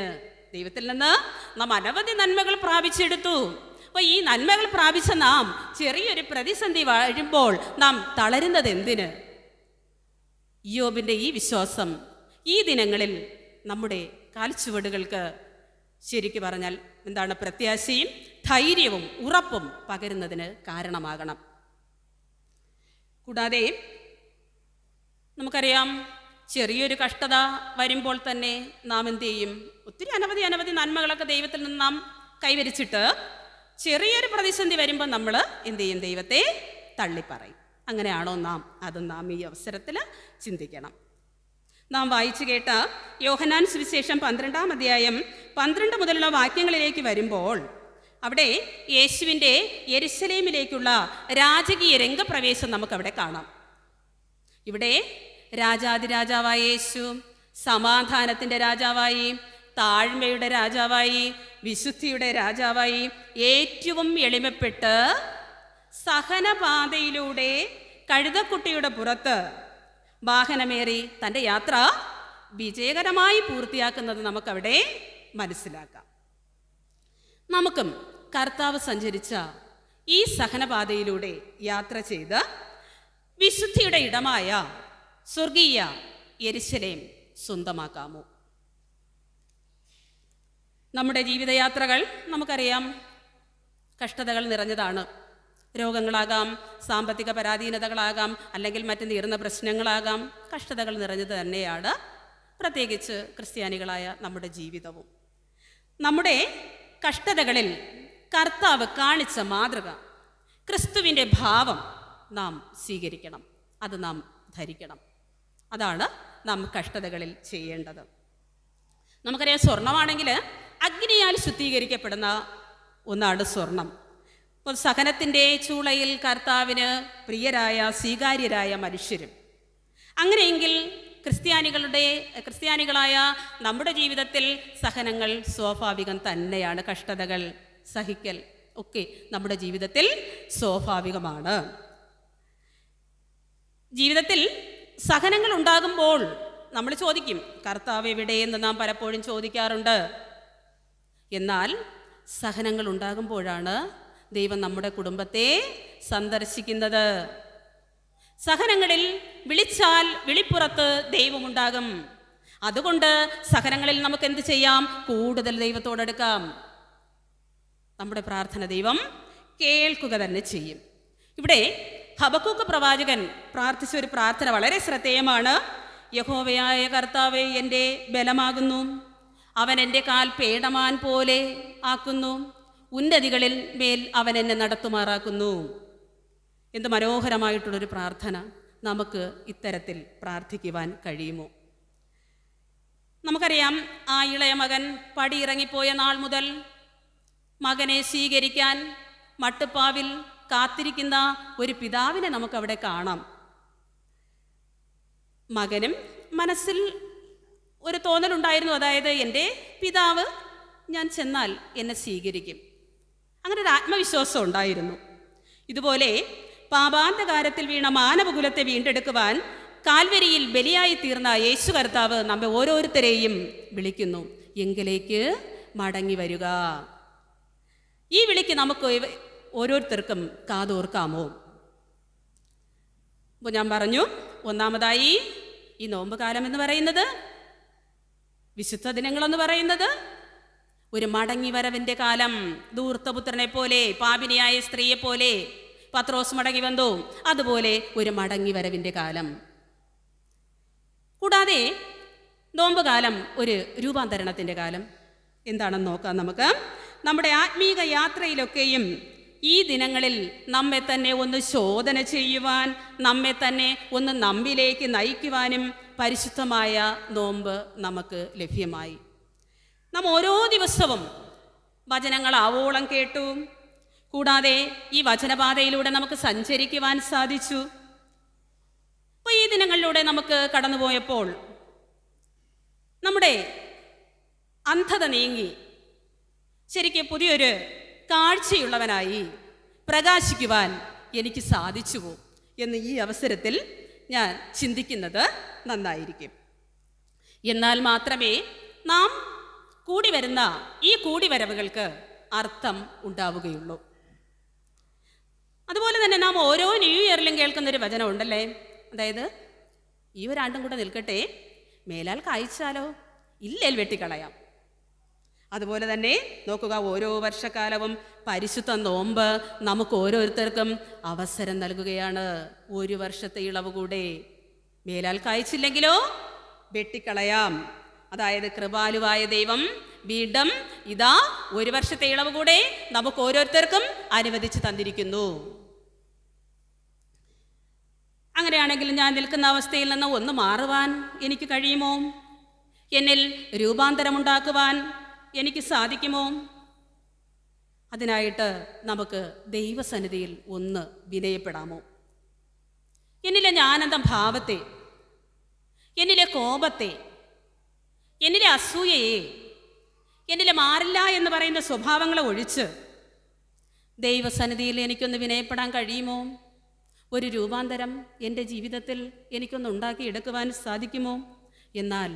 ദൈവത്തിൽ നിന്ന് നാം അനവധി നന്മകൾ പ്രാപിച്ചെടുത്തു. അപ്പോൾ ഈ നന്മകൾ പ്രാപിച്ച നാം ചെറിയൊരു പ്രതിസന്ധി വരുമ്പോൾ നാം തളരുന്നത് എന്തിന്? ഇയ്യോബിൻ്റെ ഈ വിശ്വാസം ഈ ദിനങ്ങളിൽ നമ്മുടെ കാൽച്ചുവടുകൾക്ക് ശരിക്കു പറഞ്ഞാൽ എന്താണ്? പ്രത്യാശയും ധൈര്യവും ഉറപ്പും പകരുന്നതിന് കാരണമാകണം. കൂടാതെ നമുക്കറിയാം, ചെറിയൊരു കഷ്ടത വരുമ്പോൾ തന്നെ നാം എന്ത് ചെയ്യും? ഒത്തിരി അനവധി നന്മകളൊക്കെ ദൈവത്തിൽ നിന്ന് നാം കൈവരിച്ചിട്ട് ചെറിയൊരു പ്രതിസന്ധി വരുമ്പോൾ നമ്മൾ എന്ത് ചെയ്യും? ദൈവത്തെ തള്ളിപ്പറയും. അങ്ങനെയാണോ നാം? അത് നാം ഈ അവസരത്തിൽ ചിന്തിക്കണം. നാം വായിച്ചു കേട്ട യോഹന്നാൻ സുവിശേഷം 12-ാം അധ്യായം 12 മുതലുള്ള വാക്യങ്ങളിലേക്ക് വരുമ്പോൾ അവിടെ യേശുവിൻ്റെ യെരുശലേമിലേക്കുള്ള രാജകീയ രംഗപ്രവേശം നമുക്കവിടെ കാണാം. ഇവിടെ രാജാതിരാജാവായ യേശു സമാധാനത്തിൻ്റെ രാജാവായി, താഴ്മയുടെ രാജാവായി, വിശുദ്ധിയുടെ രാജാവായി ഏറ്റവും എളിമപ്പെട്ട് സഹനപാതയിലൂടെ കഴുതക്കുട്ടിയുടെ പുറത്ത് വാഹനമേറി തൻ്റെ യാത്ര വിജയകരമായി പൂർത്തിയാക്കുന്നത് നമുക്കവിടെ മനസ്സിലാക്കാം. നമുക്കും കർത്താവ് സഞ്ചരിച്ച ഈ സഹനപാതയിലൂടെ യാത്ര ചെയ്ത് വിശുദ്ധിയുടെ ഇടമായ സ്വർഗീയ യെരുശലേം സ്വന്തമാക്കാമോ? നമ്മുടെ ജീവിതയാത്രകൾ നമുക്കറിയാം കഷ്ടതകൾ നിറഞ്ഞതാണ്. രോഗങ്ങളാകാം, സാമ്പത്തിക പരാധീനതകളാകാം, അല്ലെങ്കിൽ മറ്റ് നീറുന്ന പ്രശ്നങ്ങളാകാം. കഷ്ടതകൾ നിറഞ്ഞത് തന്നെയാണ് പ്രത്യേകിച്ച് ക്രിസ്ത്യാനികളായ നമ്മുടെ ജീവിതവും. നമ്മുടെ കഷ്ടതകളിൽ കർത്താവ് കാണിച്ച മാതൃക, ക്രിസ്തുവിൻ്റെ ഭാവം നാം സ്വീകരിക്കണം, അത് നാം ധരിക്കണം. അതാണ് നാം കഷ്ടതകളിൽ ചെയ്യേണ്ടത്. നമുക്കറിയാം, സ്വർണമാണെങ്കിൽ അഗ്നിയാൽ ശുദ്ധീകരിക്കപ്പെടുന്ന ഒന്നാണ് സ്വർണം. അപ്പോൾ സഹനത്തിൻ്റെ ചൂളയിൽ കർത്താവിന് പ്രിയരായ സ്വീകാര്യരായ മനുഷ്യരും. അങ്ങനെയെങ്കിൽ ക്രിസ്ത്യാനികളായ നമ്മുടെ ജീവിതത്തിൽ സഹനങ്ങൾ സ്വാഭാവികം തന്നെയാണ്. കഷ്ടതകൾ സഹിക്കൽ ഒക്കെ നമ്മുടെ ജീവിതത്തിൽ സ്വാഭാവികമാണ്. ജീവിതത്തിൽ സഹനങ്ങൾ ഉണ്ടാകുമ്പോൾ നമ്മൾ ചോദിക്കും, കർത്താവ് എവിടെയെന്ന് നാം പലപ്പോഴും ചോദിക്കാറുണ്ട്. എന്നാൽ സഹനങ്ങൾ ഉണ്ടാകുമ്പോഴാണ് ദൈവം നമ്മുടെ കുടുംബത്തെ സന്ദർശിക്കുന്നത്. സഹനങ്ങളിൽ വിളിച്ചാൽ വിളിപ്പുറത്ത് ദൈവമുണ്ടാകും. അതുകൊണ്ട് സഹനങ്ങളിൽ നമുക്ക് എന്ത് ചെയ്യാം? കൂടുതൽ ദൈവത്തോടെടുക്കാം. നമ്മുടെ പ്രാർത്ഥന ദൈവം കേൾക്കുക തന്നെ ചെയ്യും. ഇവിടെ ഹബക്കൂക്ക് പ്രവാചകൻ പ്രാർത്ഥിച്ച ഒരു പ്രാർത്ഥന വളരെ ശ്രദ്ധേയമാണ്. യഹോവയായ കർത്താവേ, എൻ്റെ ബലമാകുന്നു, അവൻ എൻ്റെ കാൽ പേടമാൻ പോലെ ആക്കുന്നു, ഉന്നതികളിൽ മേൽ അവൻ എന്നെ നടത്തുമാറാക്കുന്നു. എന്ത് മനോഹരമായിട്ടുള്ളൊരു പ്രാർത്ഥന! നമുക്ക് ഇത്തരത്തിൽ പ്രാർത്ഥിക്കുവാൻ കഴിയുമോ? നമുക്കറിയാം, ആ ഇളയ മകൻ പടിയിറങ്ങിപ്പോയ നാൾ മുതൽ മകനെ സ്വീകരിക്കാൻ മട്ടുപ്പാവിൽ കാത്തിരിക്കുന്ന ഒരു പിതാവിനെ നമുക്കവിടെ കാണാം. മകനും മനസ്സിൽ ഒരു തോന്നലുണ്ടായിരുന്നു, അതായത് എൻ്റെ പിതാവ് ഞാൻ ചെന്നാൽ എന്നെ സ്വീകരിക്കും. അങ്ങനെ ഒരു ആത്മവിശ്വാസം ഉണ്ടായിരുന്നു. ഇതുപോലെ പാപാന്തകാരത്തിൽ വീണ മാനവകുലത്തെ വീണ്ടെടുക്കുവാൻ കാൽവരിയിൽ ബലിയായി തീർന്ന യേശു കർത്താവ് നമ്മെ ഓരോരുത്തരെയും വിളിക്കുന്നു, എങ്കിലേക്ക് മടങ്ങി വരിക. ഈ വിളിക്ക് നമുക്ക് ഓരോരുത്തർക്കും കാതോർക്കാമോ? അപ്പോൾ ഞാൻ പറഞ്ഞു, ഒന്നാമതായി ഈ നോമ്പ് കാലം എന്ന് പറയുന്നത്, വിശുദ്ധ ദിനങ്ങളെന്ന് പറയുന്നത് ഒരു മടങ്ങി വരവിൻ്റെ കാലം. ധൂർത്തപുത്രനെ പോലെ, പാപിനിയായ സ്ത്രീയെ പോലെ പത്രോസ് മടങ്ങി വന്നു, അതുപോലെ ഒരു മടങ്ങി വരവിൻ്റെ കാലം. കൂടാതെ നോമ്പുകാലം ഒരു രൂപാന്തരണത്തിൻ്റെ കാലം. എന്താണെന്ന് നോക്കാം നമുക്ക്. നമ്മുടെ ആത്മീക യാത്രയിലൊക്കെയും ഈ ദിനങ്ങളിൽ നമ്മെ തന്നെ ഒന്ന് ശോധന ചെയ്യുവാൻ, നമ്മെ തന്നെ ഒന്ന് നമ്മിലേക്ക് നയിക്കുവാനും പരിശുദ്ധമായ നോമ്പ് നമുക്ക് ലഭ്യമായി. നാം ഓരോ ദിവസവും വചനങ്ങൾ ആവോളം കേട്ടു. കൂടാതെ ഈ വചനപാതയിലൂടെ നമുക്ക് സഞ്ചരിക്കുവാൻ സാധിച്ചു. അപ്പോൾ ഈ ദിനങ്ങളിലൂടെ നമുക്ക് കടന്നുപോയപ്പോൾ നമ്മുടെ അന്ധത നീങ്ങി ശരിക്കും പുതിയൊരു കാഴ്ചയുള്ളവനായി പ്രകാശിക്കുവാൻ എനിക്ക് സാധിച്ചുവോ എന്ന് ഈ അവസരത്തിൽ ഞാൻ ചിന്തിക്കുന്നത് നന്നായിരിക്കും. എന്നാൽ മാത്രമേ നാം കൂടി വരുന്ന ഈ കൂടിവരവുകൾക്ക് അർത്ഥം ഉണ്ടാവുകയുള്ളൂ. അതുപോലെ തന്നെ നാം ഓരോ ന്യൂ ഇയറിലും കേൾക്കുന്നൊരു വചനം ഉണ്ടല്ലേ, അതായത് ഈ ഒരാണ്ടും കൂടെ നിൽക്കട്ടെ, മേലാൽ കായ്ച്ചാലോ, ഇല്ലേൽ വെട്ടിക്കളയാം. അതുപോലെ തന്നെ നോക്കുക, ഓരോ വർഷക്കാലവും പരിശുദ്ധ നോമ്പ് നമുക്ക് ഓരോരുത്തർക്കും അവസരം നൽകുകയാണ്. ഒരു വർഷത്തെ ഇളവ് കൂടെ, മേലാൽ കായ്ച്ചില്ലെങ്കിലോ വെട്ടിക്കളയാം. അതായത് കൃപാലുവായ ദൈവം വീണ്ടും ഇതാ ഒരു വർഷത്തെ ഇളവ് കൂടെ നമുക്ക് ഓരോരുത്തർക്കും അനുവദിച്ച് തന്നിരിക്കുന്നു. അങ്ങനെയാണെങ്കിൽ ഞാൻ നിൽക്കുന്ന അവസ്ഥയിൽ നിന്ന് ഒന്ന് മാറുവാൻ എനിക്ക് കഴിയുമോ? എന്നിൽ രൂപാന്തരമുണ്ടാക്കുവാൻ എനിക്ക് സാധിക്കുമോ? അതിനായിട്ട് നമുക്ക് ദൈവസന്നിധിയിൽ ഒന്ന് വിനയപ്പെടാമോ? എന്നിലെ ഞാനെന്ന ഭാവത്തെ, എന്നിലെ കോപത്തെ, എന്നിലെ അസൂയയെ, എന്നിലെ മാറില്ല എന്ന് പറയുന്ന സ്വഭാവങ്ങളെ ഒഴിച്ച് ദൈവസന്നിധിയിൽ എനിക്കൊന്ന് വിനയപ്പെടാൻ കഴിയുമോ? ഒരു രൂപാന്തരം എൻ്റെ ജീവിതത്തിൽ എനിക്കൊന്ന് ഉണ്ടാക്കിയെടുക്കുവാൻ സാധിക്കുമോ? എന്നാൽ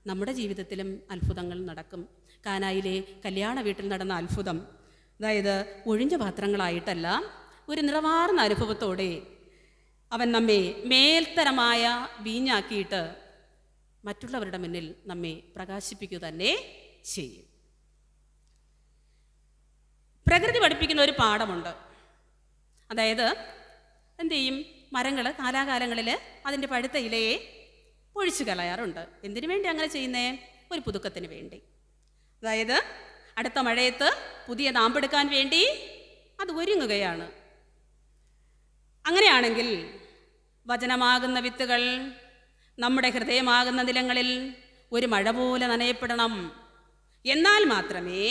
നമ്മുടെ ജീവിതത്തിലും അത്ഭുതങ്ങൾ നടക്കും. കാനായിലെ കല്യാണ വീട്ടിൽ നടന്ന അത്ഭുതം, അതായത് ഒഴിഞ്ഞ പാത്രങ്ങളായിട്ടല്ല, ഒരു നിറവാർന്ന അനുഭവത്തോടെ അവൻ നമ്മെ മേൽത്തരമായ വീഞ്ഞാക്കിയിട്ട് മറ്റുള്ളവരുടെ മുന്നിൽ നമ്മെ പ്രകാശിപ്പിക്കുക തന്നെ ചെയ്യും. പ്രകൃതി പഠിപ്പിക്കുന്ന ഒരു പാഠമുണ്ട്. അതായത് എന്ത് ചെയ്യും, മരങ്ങൾ കാലാകാലങ്ങളിൽ അതിൻ്റെ പഴുത്ത ഇലയെ ഒഴിച്ചു കളയാറുണ്ട്. എന്തിനു വേണ്ടി അങ്ങനെ ചെയ്യുന്നേ? ഒരു പുതുക്കത്തിന് വേണ്ടി. അതായത് അടുത്ത മഴയത്ത് പുതിയ നാമ്പെടുക്കാൻ വേണ്ടി അത് ഒരുങ്ങുകയാണ്. അങ്ങനെയാണെങ്കിൽ വചനമാകുന്ന വിത്തുകൾ നമ്മുടെ ഹൃദയമാകുന്ന നിലങ്ങളിൽ ഒരു മഴ പോലെ നനയപ്പെടണം. എന്നാൽ മാത്രമേ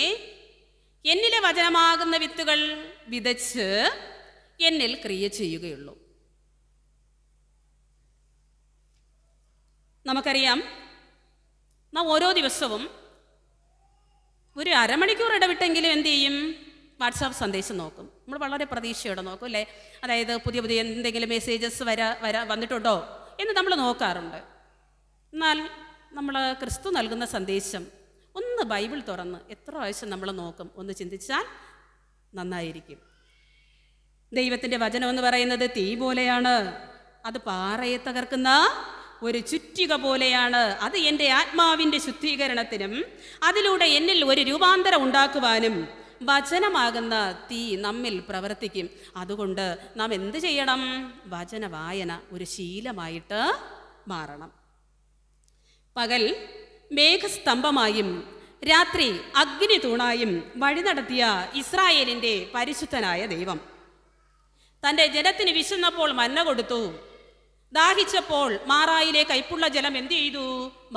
എന്നിലെ വചനമാകുന്ന വിത്തുകൾ വിതച്ച് എന്നിൽ ക്രിയ ചെയ്യുകയുള്ളൂ. നമുക്കറിയാം, നാം ഓരോ ദിവസവും ഒരു അരമണിക്കൂർ ഇടവിട്ടെങ്കിലും എന്ത് ചെയ്യും, വാട്സാപ്പ് സന്ദേശം നോക്കും. നമ്മൾ വളരെ പ്രതീക്ഷയോടെ നോക്കും അല്ലേ? അതായത് പുതിയ പുതിയ എന്തെങ്കിലും മെസ്സേജസ് വന്നിട്ടുണ്ടോ എന്ന് നമ്മൾ നോക്കാറുണ്ട്. എന്നാൽ നമ്മൾ ക്രിസ്തു നൽകുന്ന സന്ദേശം ഒന്ന് ബൈബിൾ തുറന്ന് എത്ര പ്രാവശ്യം നമ്മൾ നോക്കും? ഒന്ന് ചിന്തിച്ചാൽ നന്നായിരിക്കും. ദൈവത്തിൻ്റെ വചനം എന്ന് പറയുന്നത് തീ പോലെയാണ്, അത് പാറയെ തകർക്കുന്ന ഒരു ചുറ്റിക പോലെയാണ്. അത് എൻ്റെ ആത്മാവിൻ്റെ ശുദ്ധീകരണത്തിനും അതിലൂടെ എന്നിൽ ഒരു രൂപാന്തരം ഉണ്ടാക്കുവാനും വചനമാകുന്ന തീ നമ്മിൽ പ്രവർത്തിക്കും. അതുകൊണ്ട് നാം എന്ത് ചെയ്യണം? വചന വായന ഒരു ശീലമായിട്ട് മാറണം. പകൽ മേഘസ്തംഭമായും രാത്രി അഗ്നി തൂണായും വഴി നടത്തിയ ദാഹിച്ചപ്പോൾ മാറായിലെ കയ്പുള്ള ജലം എന്ത് ചെയ്തു?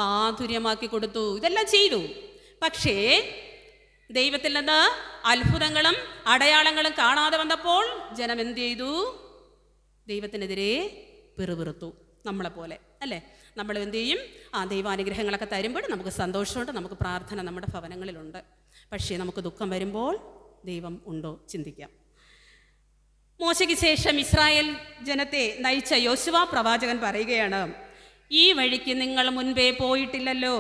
മാധുര്യമാക്കി കൊടുത്തു. ഇതെല്ലാം ചെയ്തു. പക്ഷേ ദൈവത്തിൽ നിന്ന് അത്ഭുതങ്ങളും അടയാളങ്ങളും കാണാതെ വന്നപ്പോൾ ജനം എന്ത് ചെയ്തു? ദൈവത്തിനെതിരെ പിറുപിറുത്തു. നമ്മളെപ്പോലെ അല്ലേ? നമ്മൾ എന്ത് ചെയ്യും? ദൈവാനുഗ്രഹങ്ങളൊക്കെ തരുമ്പോൾ നമുക്ക് സന്തോഷമുണ്ട്, നമുക്ക് പ്രാർത്ഥന നമ്മുടെ ഭവനങ്ങളിലുണ്ട്. പക്ഷേ നമുക്ക് ദുഃഖം വരുമ്പോൾ ദൈവം ഉണ്ടോ? ചിന്തിക്കാം. മോശയ്ക്ക് ശേഷം ഇസ്രായേൽ ജനത്തെ നയിച്ച യോശുവ പ്രവാചകൻ പറയുകയാണ്, ഈ വഴിക്ക് നിങ്ങൾ മുൻപേ പോയിട്ടില്ലല്ലോ,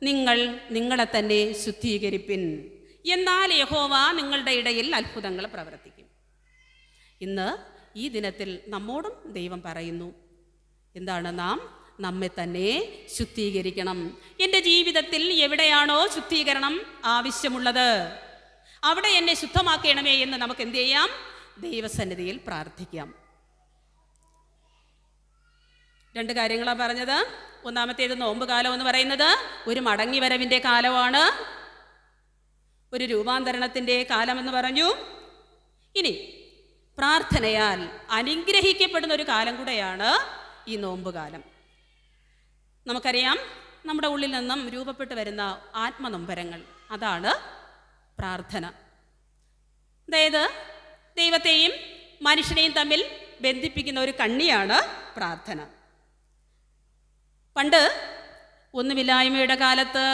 നിങ്ങൾ നിങ്ങളെ തന്നെ ശുദ്ധീകരിപ്പിൻ, എന്നാൽ യഹോവ നിങ്ങളുടെ ഇടയിൽ അത്ഭുതങ്ങൾ പ്രവർത്തിക്കും. ഇന്ന് ഈ ദിനത്തിൽ നമ്മോടും ദൈവം പറയുന്നു, എന്താണ്? നാം നമ്മെ തന്നെ ശുദ്ധീകരിക്കണം. എൻ്റെ ജീവിതത്തിൽ എവിടെയാണോ ശുദ്ധീകരണം ആവശ്യമുള്ളത് അവിടെ എന്നെ ശുദ്ധമാക്കണമേ എന്ന് നമുക്ക് എന്ത് ചെയ്യാം? ദൈവസന്നിധിയിൽ പ്രാർത്ഥിക്കാം. 2 കാര്യങ്ങളാണ് പറഞ്ഞത്. ഒന്നാമത്തേത് നോമ്പ് കാലം എന്ന് പറയുന്നത് ഒരു മടങ്ങി വരവിൻ്റെ കാലമാണ്, ഒരു രൂപാന്തരണത്തിൻ്റെ കാലമെന്ന് പറഞ്ഞു. ഇനി പ്രാർത്ഥനയാൽ അനുഗ്രഹിക്കപ്പെടുന്ന ഒരു കാലം കൂടെയാണ് ഈ നോമ്പ് കാലം. നമുക്കറിയാം, നമ്മുടെ ഉള്ളിൽ നിന്നും രൂപപ്പെട്ടു വരുന്ന ആത്മനൊമ്പരങ്ങൾ, അതാണ് പ്രാർത്ഥന. അതായത് ദൈവത്തെയും മനുഷ്യനെയും തമ്മിൽ ബന്ധിപ്പിക്കുന്ന ഒരു കണ്ണിയാണ് പ്രാർത്ഥന. പണ്ട് ഒന്നുമില്ലായ്മയുടെ കാലത്ത്